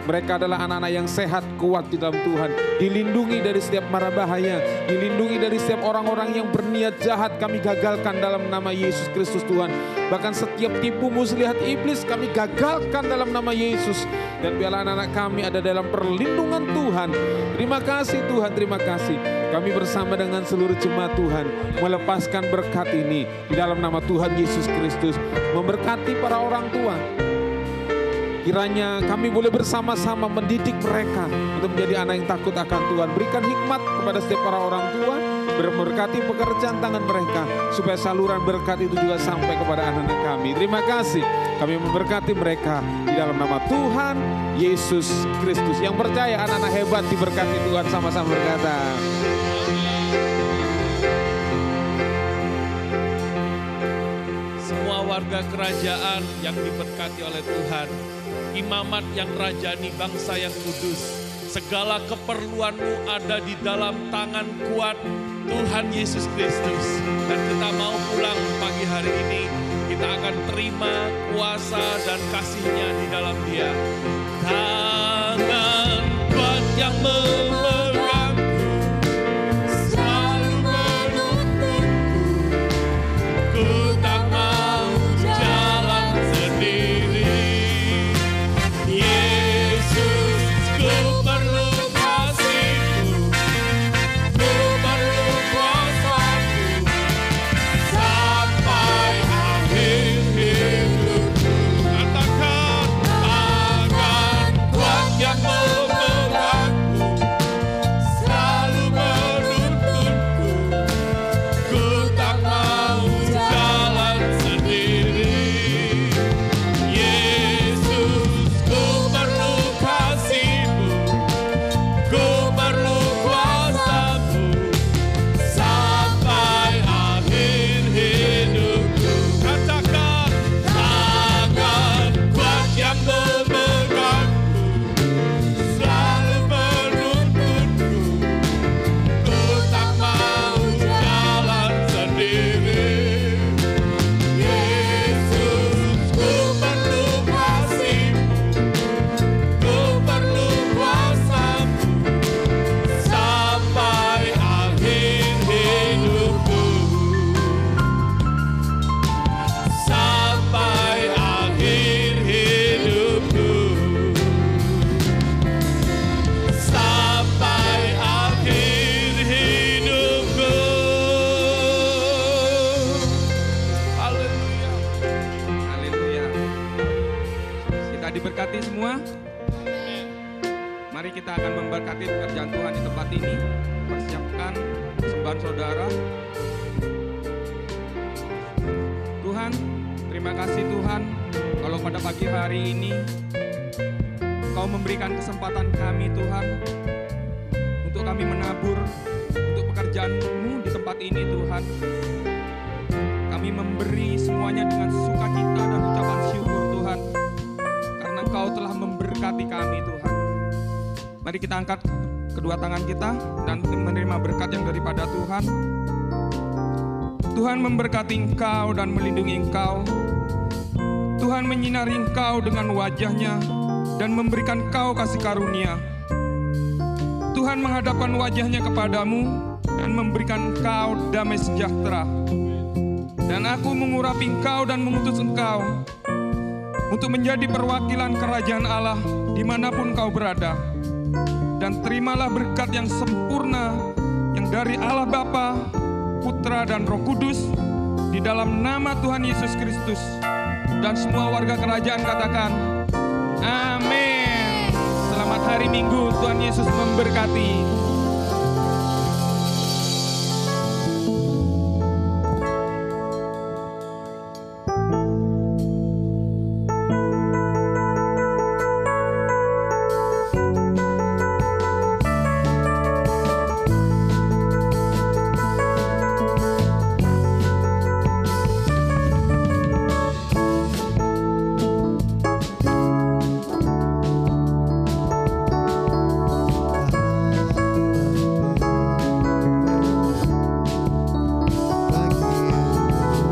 Mereka adalah anak-anak yang sehat, kuat di dalam Tuhan. Dilindungi dari setiap mara bahaya. Dilindungi dari setiap orang-orang yang berniat jahat kami gagalkan dalam nama Yesus Kristus Tuhan. Bahkan setiap tipu muslihat iblis kami gagalkan dalam nama Yesus. Dan biarlah anak-anak kami ada dalam perlindungan Tuhan. Terima kasih Tuhan, terima kasih. Kami bersama dengan seluruh jemaat Tuhan melepaskan berkat ini di dalam nama Tuhan Yesus Kristus. Memberkati para orang tua. Kiranya kami boleh bersama-sama mendidik mereka untuk menjadi anak yang takut akan Tuhan. Berikan hikmat kepada setiap para orang tua, memberkati pekerjaan tangan mereka, supaya saluran berkat itu juga sampai kepada anak-anak kami. Terima kasih, kami memberkati mereka di dalam nama Tuhan Yesus Kristus. Yang percaya anak-anak hebat diberkati Tuhan, sama-sama berkata.
Semua warga kerajaan yang diberkati oleh Tuhan, imamat yang rajani, bangsa yang kudus, segala keperluanmu ada di dalam tangan kuat Tuhan Yesus Kristus. Dan kita mau pulang pagi hari ini, kita akan terima kuasa dan kasih-Nya di dalam Dia. Tangan kuat yang memegangku, selalu menuntunku, ku tak mau jalan sendiri. Yesus, ku perlu kasih-Mu, ku perlu kuasa-Mu, sampai akhir hidupku. Katakan, tangan kuat yang memegangku, selalu menuntunku, ku tak mau jalan sendiri. Yesus, ku perlu kasih-Mu, ku perlu kuasa-Mu, sampai akhir hidupku. Katakan, tangan kuat yang memegangku, selalu menuntunku, ku tak mau jalan sendiri. Yesus, ku perlu kasih-Mu, ku perlu kuasa-Mu, sampai akhir hidupku. Sampai akhir hidupku. Sampai akhir hidupku. Haleluya.
Haleluya. Kita diberkati semua. Mari kita akan memberkati pekerjaan Tuhan di tempat ini. Persiapkan sembahan saudara. Tuhan, terima kasih Tuhan, kalau pada pagi hari ini Engkau memberikan kesempatan kami Tuhan, untuk kami menabur untuk pekerjaan-Mu di tempat ini Tuhan. Kami memberi semuanya dengan sukacita dan ucapan syukur Tuhan, karena Engkau telah memberkati kami Tuhan. Mari kita angkat kedua tangan kita dan menerima berkat yang daripada Tuhan. Tuhan memberkati engkau dan melindungi engkau. Tuhan menyinari engkau dengan wajah-Nya dan memberikan engkau kasih karunia. Tuhan menghadapkan wajah-Nya kepadamu dan memberikan engkau damai sejahtera. Dan aku mengurapi engkau dan mengutus engkau untuk menjadi perwakilan kerajaan Allah dimanapun kau berada. Dan terimalah berkat yang sempurna yang dari Allah Bapa, Putra dan Roh Kudus di dalam nama Tuhan Yesus Kristus. Dan semua warga kerajaan katakan, amin. Selamat hari Minggu, Tuhan Yesus memberkati.